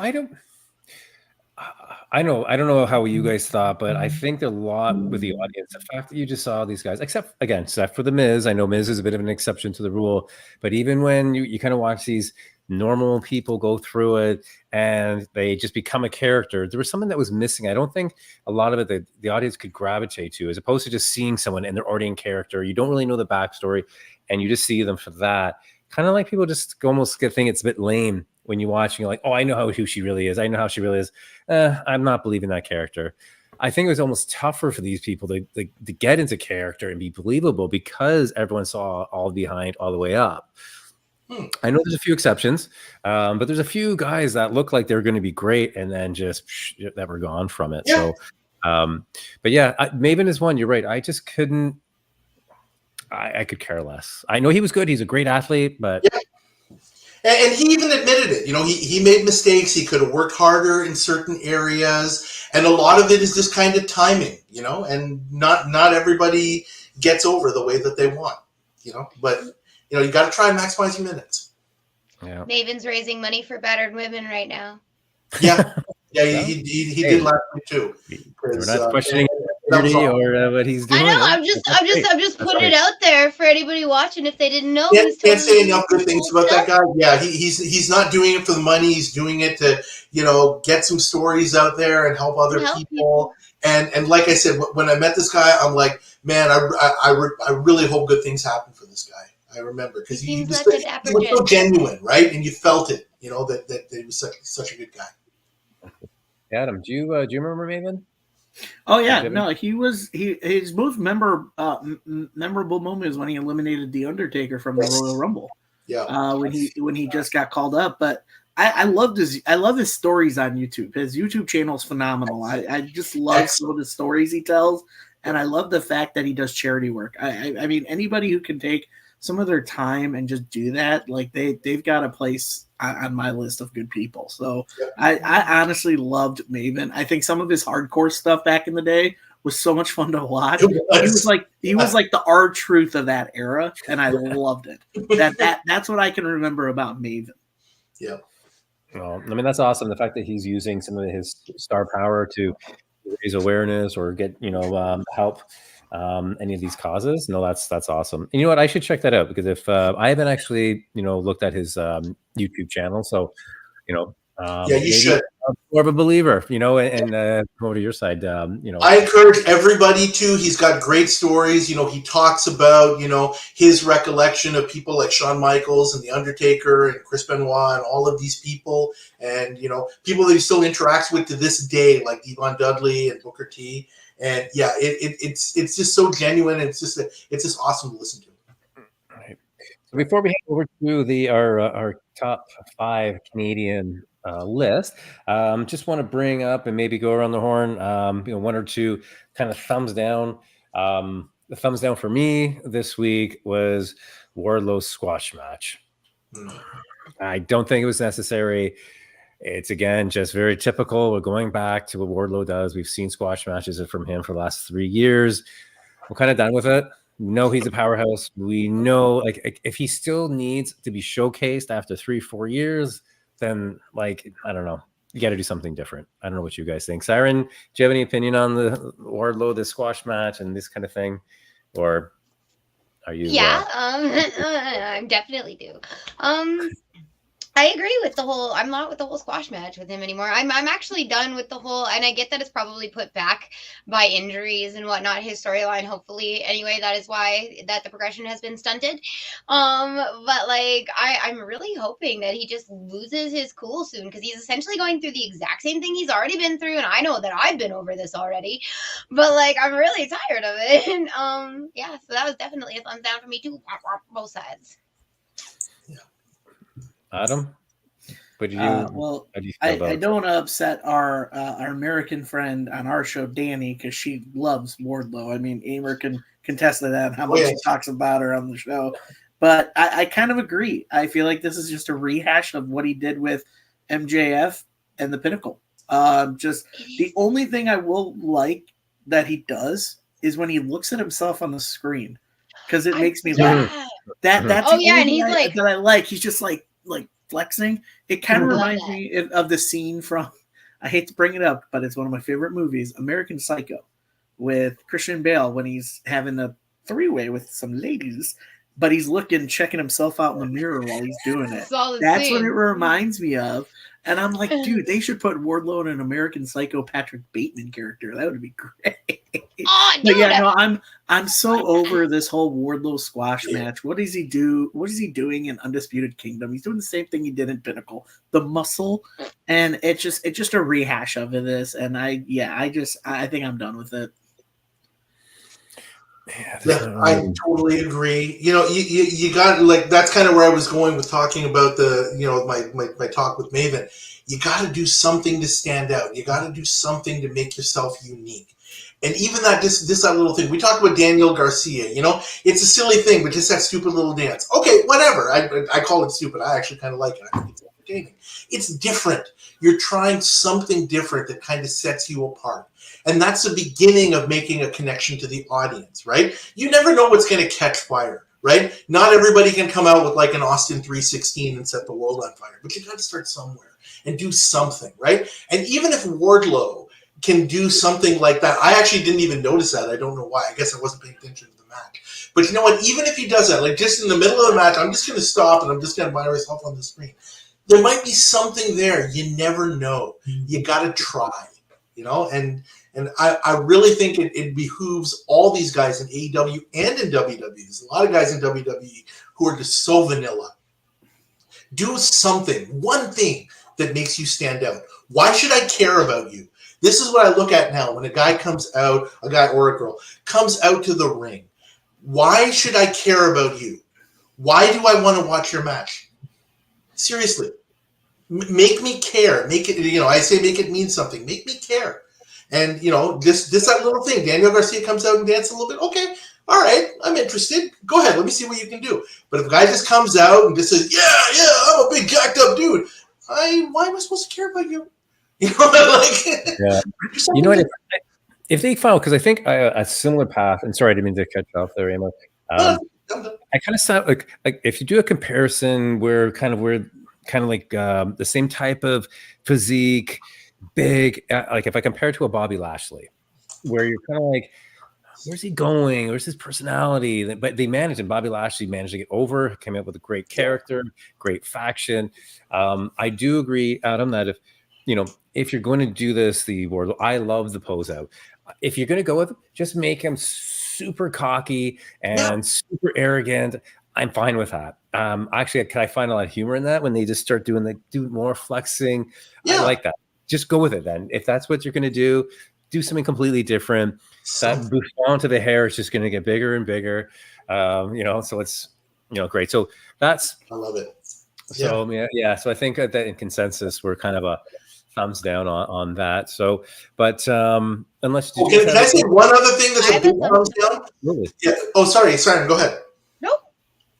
I don't know how you guys thought, but I think a lot with the audience, the fact that you just saw these guys, except for the Miz. I know Miz is a bit of an exception to the rule, but even when you kind of watch these normal people go through it and they just become a character, there was something that was missing. I don't think a lot of it the audience could gravitate to, as opposed to just seeing someone and they're already in character. You don't really know the backstory and you just see them for that. Kind of like people just almost think it's a bit lame when you watch and you're like, oh, I know who she really is. I know how she really is. I'm not believing that character. I think it was almost tougher for these people to get into character and be believable because everyone saw all behind, all the way up. I know there's a few exceptions, but there's a few guys that look like they're going to be great and then just that were gone from it. Yeah. So, but yeah, Maven is one. You're right. I just couldn't. I could care less. I know he was good. He's a great athlete, but yeah. And he even admitted it. He made mistakes. He could have worked harder in certain areas, and a lot of it is just kind of timing. And not everybody gets over the way that they want. But you got to try and maximize your minutes. Yeah. Maven's raising money for battered women right now. Yeah, he did last week too. We're not questioning or what he's doing. I know. I'm just putting it out there for anybody watching if they didn't know. Can't say enough good things about that guy. Yeah, he's not doing it for the money. He's doing it to get some stories out there and help other people. And like I said, when I met this guy, I'm like, man, I really hope good things happen for this guy. I remember because he was so genuine, right? And you felt it, that he was such a good guy. Adam, do you remember Maven? Oh yeah, no, his most memorable moment is when he eliminated the Undertaker from the Royal Rumble. Yeah, when he just got called up. But I love his stories on YouTube. His YouTube channel is phenomenal. I just love some of the stories he tells, and I love the fact that he does charity work. I mean, anybody who can take some of their time and just do that, like they've got a place on my list of good people. So I honestly loved Maven. I think some of his hardcore stuff back in the day was so much fun to watch. He was like the R-Truth of that era, and I loved it. That's what I can remember about Maven. Yeah. Well, I mean, that's awesome. The fact that he's using some of his star power to raise awareness or get, help any of these causes. No, that's awesome. And you know what? I should check that out, because if I haven't actually, looked at his YouTube channel. So, yeah, you should. I'm more of a believer, and come over to your side. I encourage everybody to. He's got great stories. He talks about, his recollection of people like Shawn Michaels and The Undertaker and Chris Benoit and all of these people. And, people that he still interacts with to this day, like Devon Dudley and Booker T. And yeah, it's just so genuine. And it's just awesome to listen to. Right. So before we head over to our top 5 Canadian list, just want to bring up and maybe go around the horn, one or two kind of thumbs down. The thumbs down for me this week was Wardlow's squash match. I don't think it was necessary. It's, again, just very typical. We're going back to what Wardlow does. We've seen squash matches from him for the last 3 years. We're kind of done with it. We know he's a powerhouse. We know, like, if he still needs to be showcased after 3-4 years, then, like, I don't know. You got to do something different. I don't know what you guys think. Siren, do you have any opinion on the Wardlow, this squash match and this kind of thing? Or are you... Yeah, I definitely do. I agree with the whole, I'm not with the whole squash match with him anymore. I'm actually done with the whole, and I get that it's probably put back by injuries and whatnot, his storyline, hopefully. Anyway, that is why that the progression has been stunted. But like, I'm really hoping that he just loses his cool soon, because he's essentially going through the exact same thing he's already been through, and I know that I've been over this already, but like, I'm really tired of it. And yeah, so that was definitely a thumbs down for me too, both sides. Adam? What did you, I don't want to upset our American friend on our show, Danny, because she loves Wardlow. I mean, Amer can contest to that, how much he talks about her on the show. But I kind of agree. I feel like this is just a rehash of what he did with MJF and the Pinnacle. Just the only thing I will like that he does is when he looks at himself on the screen, because it makes me laugh. That's and he's like that I like. He's just like flexing. It kind of reminds me of the scene from, I hate to bring it up, but it's one of my favorite movies, American Psycho, with Christian Bale, when he's having a 3-way with some ladies, but he's checking himself out in the mirror while he's doing it. That's what it reminds me of. And I'm like, dude, they should put Wardlow in an American Psycho Patrick Bateman character. That would be great. But yeah, no, I'm so over this whole Wardlow squash match. What does he do? What is he doing in Undisputed Kingdom? He's doing the same thing he did in Pinnacle. The muscle, and it's just a rehash of this. And I think I'm done with it. Yeah, I totally agree. You got, like, that's kind of where I was going with talking about the, my talk with Maven. You got to do something to stand out. You got to do something to make yourself unique. And even that little thing, we talked about Daniel Garcia, it's a silly thing, but just that stupid little dance. Okay, whatever. I call it stupid. I actually kind of like it. I think it's entertaining. It's different. You're trying something different that kind of sets you apart. And that's the beginning of making a connection to the audience, right? You never know what's going to catch fire, right? Not everybody can come out with like an Austin 316 and set the world on fire, but you got to start somewhere and do something, right? And even if Wardlow can do something like that, I actually didn't even notice that. I don't know why. I guess I wasn't paying attention to the match. But you know what? Even if he does that, like just in the middle of the match, I'm just going to stop and I'm just going to admire myself on the screen. There might be something there. You never know. You got to try, And I really think it behooves all these guys in AEW and in WWE. There's a lot of guys in WWE who are just so vanilla. Do something, one thing that makes you stand out. Why should I care about you? This is what I look at now when a guy comes out, a guy or a girl, comes out to the ring. Why should I care about you? Why do I want to watch your match? Seriously. Make me care. Make it, I say make it mean something. Make me care. And, just that little thing. Daniel Garcia comes out and dances a little bit. Okay, all right, I'm interested. Go ahead, let me see what you can do. But if a guy just comes out and just says, yeah, I'm a big jacked up dude, why am I supposed to care about you? You know, like, yeah. You know what? If they found, because I think a similar path, and sorry, I didn't mean to cut you off there, Emma. I kind of saw like if you do a comparison where the same type of physique, big, like if I compare it to a Bobby Lashley, where you're kind of like, where's he going? Where's his personality? But they managed, and Bobby Lashley managed to get over, came up with a great character, great faction. I do agree, Adam, that if you're going to do this, the Wardlow, I love the pose out. If you're going to go with, just make him super cocky and super arrogant. I'm fine with that. Actually, can I find a lot of humor in that when they just start do more flexing? I like that. Just go with it then. If that's what you're going to do something completely different. That bouffant to the hair is just going to get bigger and bigger. So it's great. So I love it. So yeah. So I think that in consensus we're kind of a thumbs down on that. So, but unless can I say one other thing that's a big thumbs down? Really? Yeah. Oh, sorry, go ahead. Nope.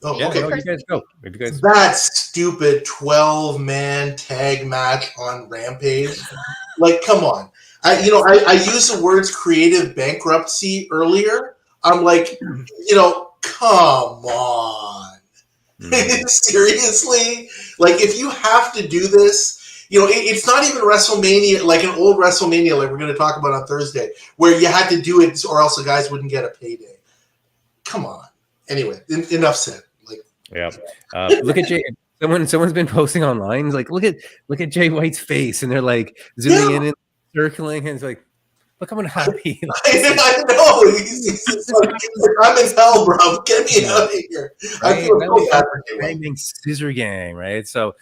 Oh, yeah, okay. you guys go. That stupid 12-man tag match on Rampage. Like, come on. I used the words creative bankruptcy earlier. I'm like, come on. Seriously? Like, if you have to do this, it's not even WrestleMania, like an old WrestleMania like we're going to talk about on Thursday, where you had to do it or else the guys wouldn't get a payday. Come on. Anyway, enough said. Like, yeah. Look at Jay. Someone's been posting online. It's like, look at Jay White's face, and they're like zooming in and circling, and it's like, look how unhappy. I know. He's like, I'm in hell, bro. Get me out of here. Right? I feel so bad for Jay. Scissor Gang, right? So.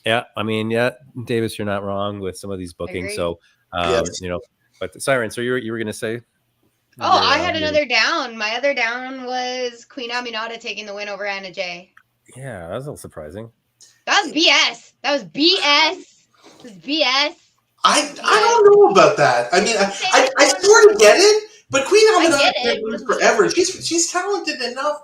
Yeah. I mean, Davis, you're not wrong with some of these bookings. So, but Siren, so you were going to say? I had another down. My other down was Queen Aminata taking the win over Anna Jay. Yeah, that was a little surprising. That was BS. It was BS. I don't know about that. I mean, I sort of get it, but Queen Aminata has been forever. She's talented enough.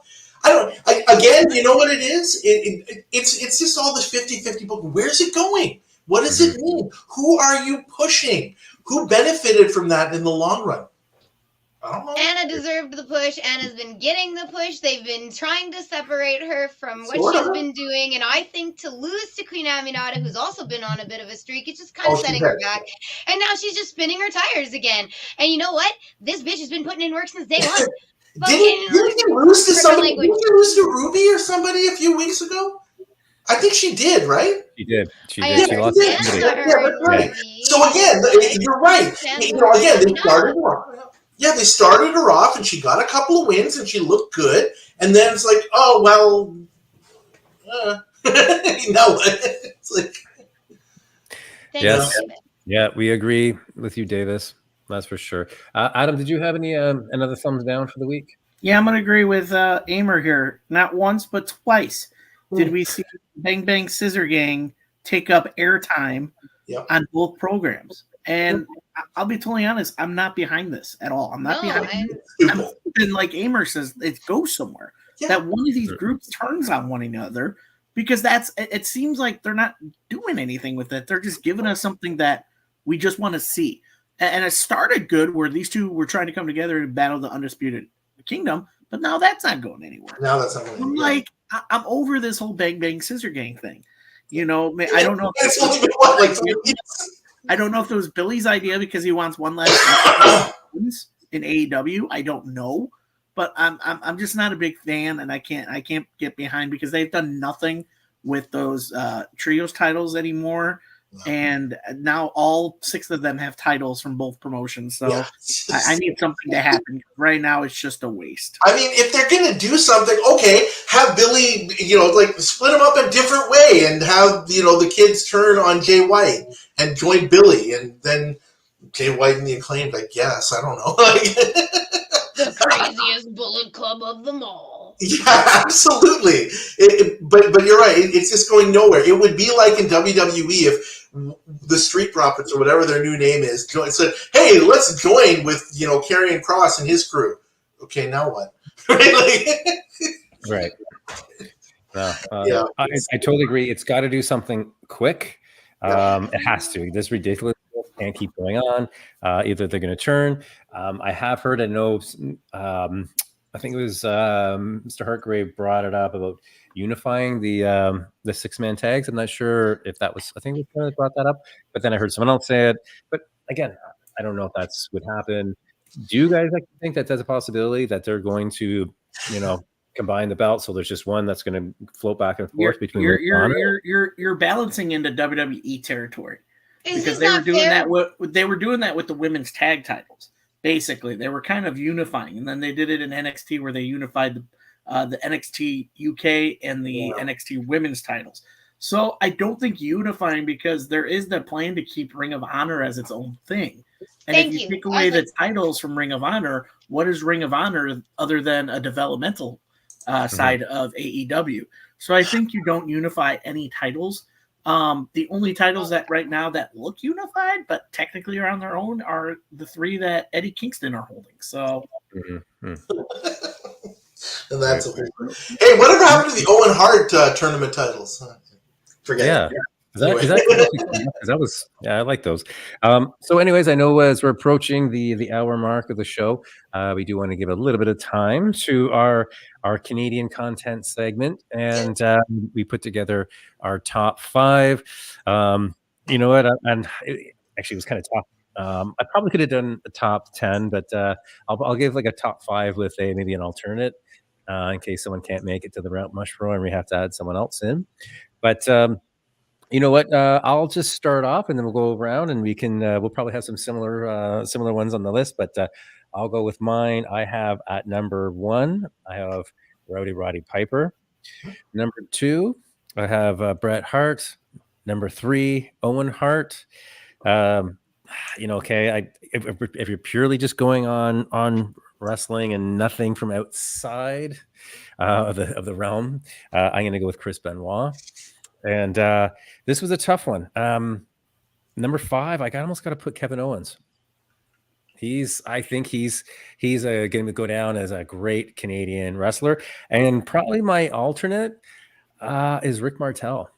Again, you know what it is? It's just all this 50-50 book. Where's it going? What does it mean? Who are you pushing? Who benefited from that in the long run? I don't know. Anna deserved the push. Anna's been getting the push. They've been trying to separate her from what she's been doing. And I think to lose to Queen Aminata, who's also been on a bit of a streak, it's just kind of setting her back. And now she's just spinning her tires again. And you know what? This bitch has been putting in work since day one. Didn't you lose to somebody? Didn't you lose to Ruby or somebody a few weeks ago? I think she did, right? She did. She lost right. So again, you're right. Again, they started her off. Yeah, they started her off, and she got a couple of wins, and she looked good. And then it's like, oh well, it's like. Yes. Yeah, we agree with you, Davis. That's for sure. Adam, did you have any another thumbs down for the week? Yeah, I'm going to agree with Amer here. Not once, but twice did we see Bang Bang Scissor Gang take up airtime on both programs. And I'll be totally honest, I'm not behind this at all. I'm not behind it. I'm hoping, like Amer says, it goes somewhere. Yeah. That one of these groups turns on one another, because it seems like they're not doing anything with it. They're just giving us something that we just want to see. And it started good where these two were trying to come together and battle the Undisputed Kingdom, but now that's not going anywhere. I'm like, I'm over this whole Bang Bang Scissor Gang thing. I don't know. I don't know if it was Billy's idea because he wants one last in AEW. I don't know, but I'm just not a big fan, and I can't get behind because they've done nothing with those trios titles anymore. And now all 6 of them have titles from both promotions. So I need something to happen. Right now, it's just a waste. I mean, if they're going to do something, okay, have Billy, split them up a different way and have, the kids turn on Jay White and join Billy. And then Jay White and the Acclaimed, I guess. I don't know. The craziest Bullet Club of them all. Yeah, absolutely. But you're right. It's just going nowhere. It would be like in WWE if the Street Profits or whatever their new name is said, "Hey, let's join with Karrion Kross and his crew." okay, now what? Right? Right. No, Yeah. I totally agree. It's got to do something quick. It has to. This ridiculous can't keep going on. Either they're going to turn. I have heard. I know. I think it was Mr. Hartgrave brought it up about unifying the 6-man tags. I'm not sure if that was. I think we kind of brought that up, but then I heard someone else say it. But again, I don't know if that's would happen. Do you guys think that that's a possibility that they're going to, combine the belt so there's just one that's going to float back and forth between? You're balancing into WWE territory because they were doing that with the women's tag titles. Basically, they were kind of unifying, and then they did it in NXT where they unified the NXT UK and the NXT women's titles. So I don't think unifying, because there is the plan to keep Ring of Honor as its own thing. And if you take away the titles from Ring of Honor, what is Ring of Honor other than a developmental side of AEW? So I think you don't unify any titles. The only titles that right now that look unified, but technically are on their own, are the 3 that Eddie Kingston are holding. So, and that's hey, whatever happened to the Owen Hart tournament titles? Forget it. That was I like those. So anyways, I know as we're approaching the hour mark of the show, we do want to give a little bit of time to our Canadian content segment, and we put together our top 5. You know what? And it actually was kind of tough. I probably could have done a top 10, but I'll give like a top 5 with maybe an alternate in case someone can't make it to the Mount Mushroom and we have to add someone else in. But you know what? I'll just start off, and then we'll go around, and we'll probably have some similar ones on the list. But I'll go with mine. I have at number 1, I have Roddy Piper. Number 2, I have Bret Hart. Number 3, Owen Hart. Okay. If you're purely just going on wrestling and nothing from outside of the realm, I'm going to go with Chris Benoit. And this was a tough one. Number 5, I almost got to put Kevin Owens. I think he's going to go down as a great Canadian wrestler. And probably my alternate is Rick Martel.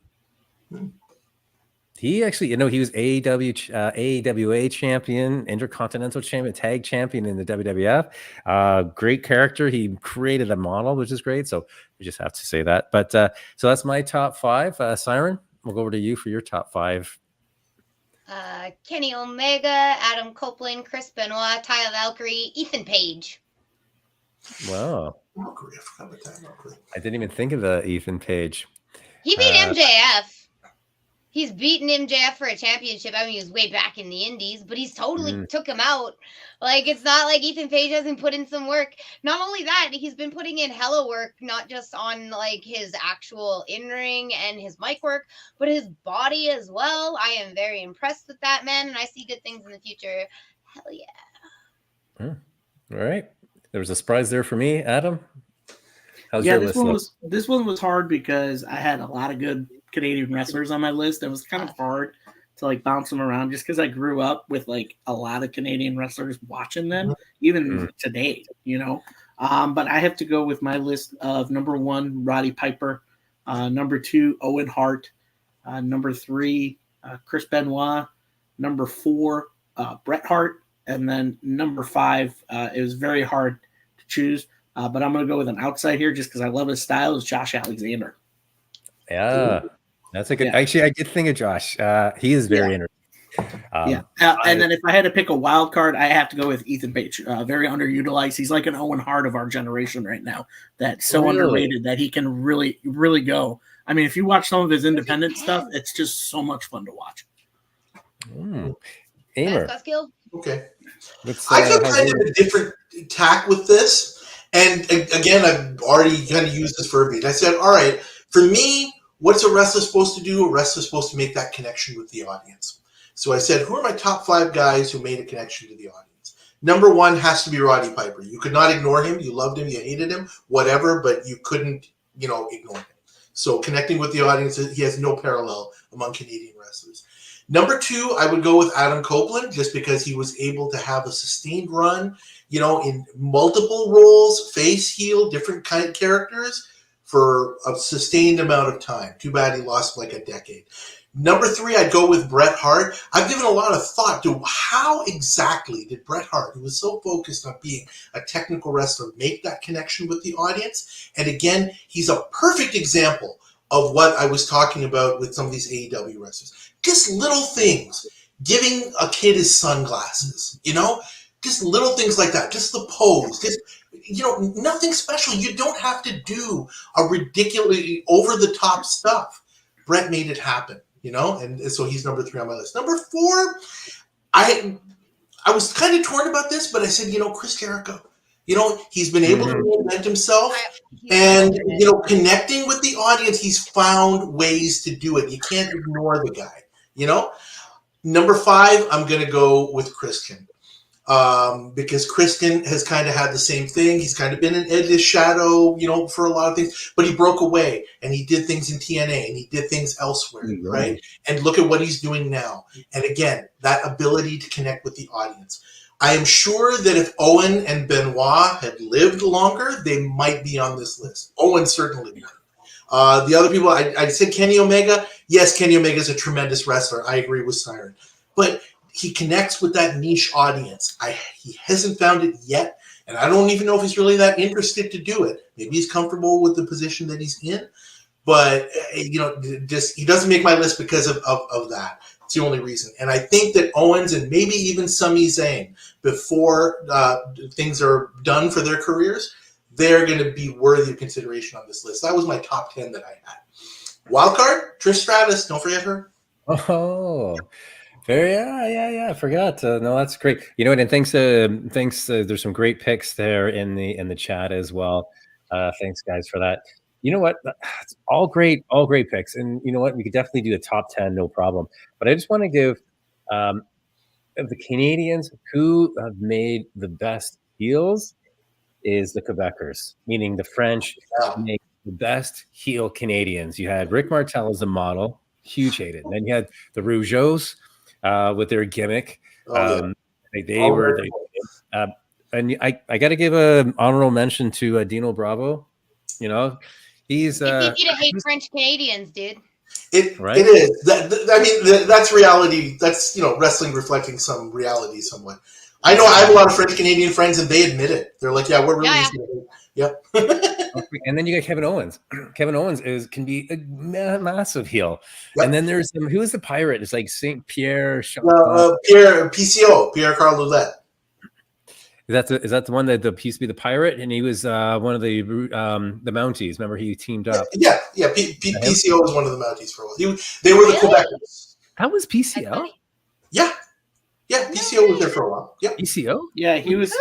He actually, he was AWA champion, Intercontinental champion, tag champion in the WWF. Great character. He created a model, which is great. So we just have to say that. But so that's my top 5. Siren, we'll go over to you for your top 5. Kenny Omega, Adam Copeland, Chris Benoit, Taya Valkyrie, Ethan Page. Wow. Valkyrie, I forgot about that. Valkyrie. I didn't even think of the Ethan Page. He beat MJF. He's beaten MJF for a championship. I mean, he was way back in the Indies, but he's totally took him out. Like, it's not like Ethan Page hasn't put in some work. Not only that, he's been putting in hella work, not just on, like, his actual in-ring and his mic work, but his body as well. I am very impressed with that man, and I see good things in the future. Hell yeah. All right. There was a surprise there for me. Adam? How's your list? This one was hard because I had a lot of good Canadian wrestlers on my list. It was kind of hard to like bounce them around just because I grew up with like a lot of Canadian wrestlers watching them, even today, But I have to go with my list of number 1, Roddy Piper, number 2, Owen Hart, number 3, Chris Benoit, number 4, Bret Hart, and then number 5. It was very hard to choose, but I'm going to go with an outside here just because I love his style. Is Josh Alexander. Yeah. That's a good. Yeah. Actually, I did think of Josh. He is very interesting. And then if I had to pick a wild card, I have to go with Ethan Page. Very underutilized. He's like an Owen Hart of our generation right now. That's so underrated that he can really, really go. I mean, if you watch some of his independent stuff, it's just so much fun to watch. Aimer. Okay. I took kind of a different tack with this. And again, I've already kind of used this verbiage. I said, all right, for me, what's a wrestler supposed to do? A wrestler's supposed to make that connection with the audience. So I said, who are my top 5 guys who made a connection to the audience? Number 1 has to be Roddy Piper. You could not ignore him. You loved him. You hated him. Whatever, but you couldn't, ignore him. So connecting with the audience, he has no parallel among Canadian wrestlers. Number 2, I would go with Adam Copeland, just because he was able to have a sustained run, in multiple roles, face, heel, different kind of characters for a sustained amount of time. Too bad he lost like a decade. Number 3, I'd go with Bret Hart. I've given a lot of thought to how exactly did Bret Hart, who was so focused on being a technical wrestler, make that connection with the audience. And again, he's a perfect example of what I was talking about with some of these AEW wrestlers. Just little things, giving a kid his sunglasses, just little things like that. Just the pose, just, nothing special. You don't have to do a ridiculously over-the-top stuff. Bret made it happen. And so he's number 3 on my list. Number 4, I was kind of torn about this, but I said, Chris Jericho. He's been able to reinvent himself, and connecting with the audience, he's found ways to do it. You can't ignore the guy. Number 5, I'm going to go with Christian. Because Christian has kind of had the same thing. He's kind of been in Ed's shadow, for a lot of things, but he broke away and he did things in TNA and he did things elsewhere, right? And look at what he's doing now. And again, that ability to connect with the audience. I am sure that if Owen and Benoit had lived longer, they might be on this list. Owen certainly would. The other people, I said Kenny Omega. Yes, Kenny Omega is a tremendous wrestler. I agree with Siren. But he connects with that niche audience. He hasn't found it yet, and I don't even know if he's really that interested to do it. Maybe he's comfortable with the position that he's in, but he doesn't make my list because of that. It's the only reason. And I think that Owens and maybe even Sami Zayn, before things are done for their careers, they're going to be worthy of consideration on this list. That was my top 10 that I had. Wildcard, Trish Stratus. Don't forget her. Oh. Yeah. I forgot. No, that's great. And thanks. There's some great picks there in the chat as well. Thanks, guys, for that. You know what? It's all great picks. And you know what? We could definitely do a top 10, no problem. But I just want to give of the Canadians who have made the best heels is the Quebecers, meaning the French make the best heel Canadians. You had Rick Martel as a model, huge hated. And then you had the Rougeaus. With their gimmick, and I got to give an honorable mention to Dino Bravo. He's it's easy to hate French Canadians, dude. It is. That's reality. That's wrestling reflecting some reality somewhat. I know I have a lot of French Canadian friends, and they admit it. They're like, "Yeah, we're really easy to hate." Yep. And then you got Kevin Owens. Kevin Owens can be a massive heel. Yep. And then there's who is the pirate? It's like Saint Pierre. Pierre PCO, Pierre Carl Ouellet. Is that the one that used to be the pirate, and he was one of the Mounties? Remember, he teamed up. Yeah. PCO was one of the Mounties for a while. They were the Quebecers. That was PCO. Yeah, PCO was there for a while. Yeah, PCO. Yeah, he was.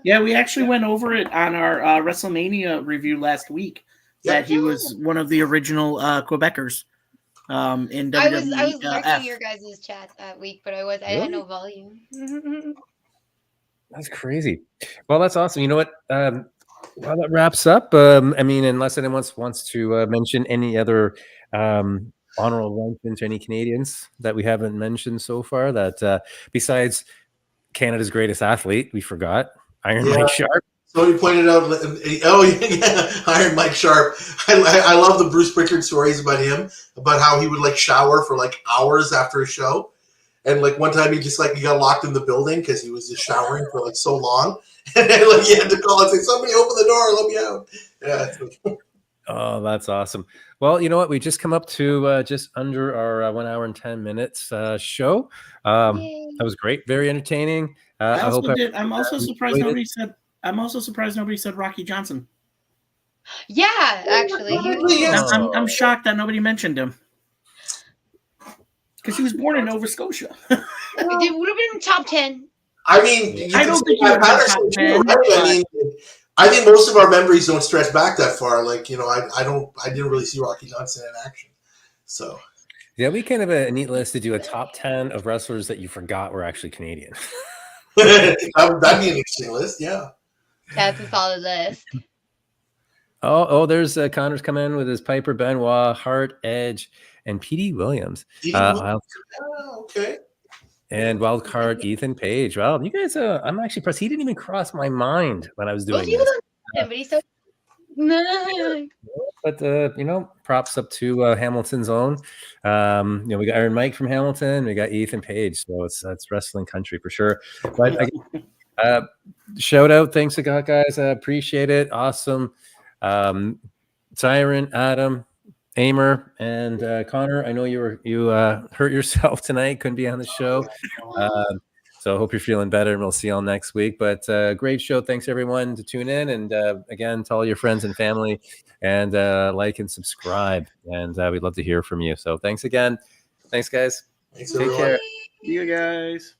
Yeah, we actually went over it on our WrestleMania review last week. That he was one of the original Quebecers in WWE. I was lurking your guys' chat that week, but I had no volume. That's crazy. Well, that's awesome. You know what? Well, that wraps up. Unless anyone wants to mention any other honorable mentions to any Canadians that we haven't mentioned so far, that besides Canada's greatest athlete, we forgot Iron Mike Sharp. Somebody pointed out, Iron Mike Sharp. I love the Bruce Prichard stories about him, about how he would shower for hours after a show. And one time he got locked in the building because he was just showering for so long. And he had to call and say, "Somebody open the door, let me out." Yeah. Oh, that's awesome. Well, you know what? We just come up to just under our 1 hour and 10 minutes show. That was great. Very entertaining. I'm also surprised nobody said Rocky Johnson. Yeah, actually. I'm shocked that nobody mentioned him. Because he was born in Nova Scotia. It would have been top 10. I mean, I don't think he would have been top 10. I think most of our memories don't stretch back that far. I didn't really see Rocky Johnson in action. So yeah, we kind of a neat list to do a top 10 of wrestlers that you forgot were actually Canadian. That'd be an interesting list. Yeah, that's a solid list. Oh, there's Connor's come in with his Piper, Benoit, Hart, Edge, and PD Williams. Okay. And wild card Ethan Page. Well, you guys, I'm actually impressed. He didn't even cross my mind when I was doing Most people this. don't know him, but he's so no. But props up to Hamilton's own. We got Iron Mike from Hamilton. We got Ethan Page. So that's wrestling country for sure. But again, shout out, thanks to God, guys. I appreciate it. Awesome. Siren, Adam, Amer, and Connor. I know you hurt yourself tonight. Couldn't be on the show. So I hope you're feeling better, and we'll see you all next week. But great show. Thanks, everyone, to tune in. And again, to all your friends and family, and like and subscribe. And we'd love to hear from you. So thanks again. Thanks, guys. Thanks, Take everyone. care. See you guys.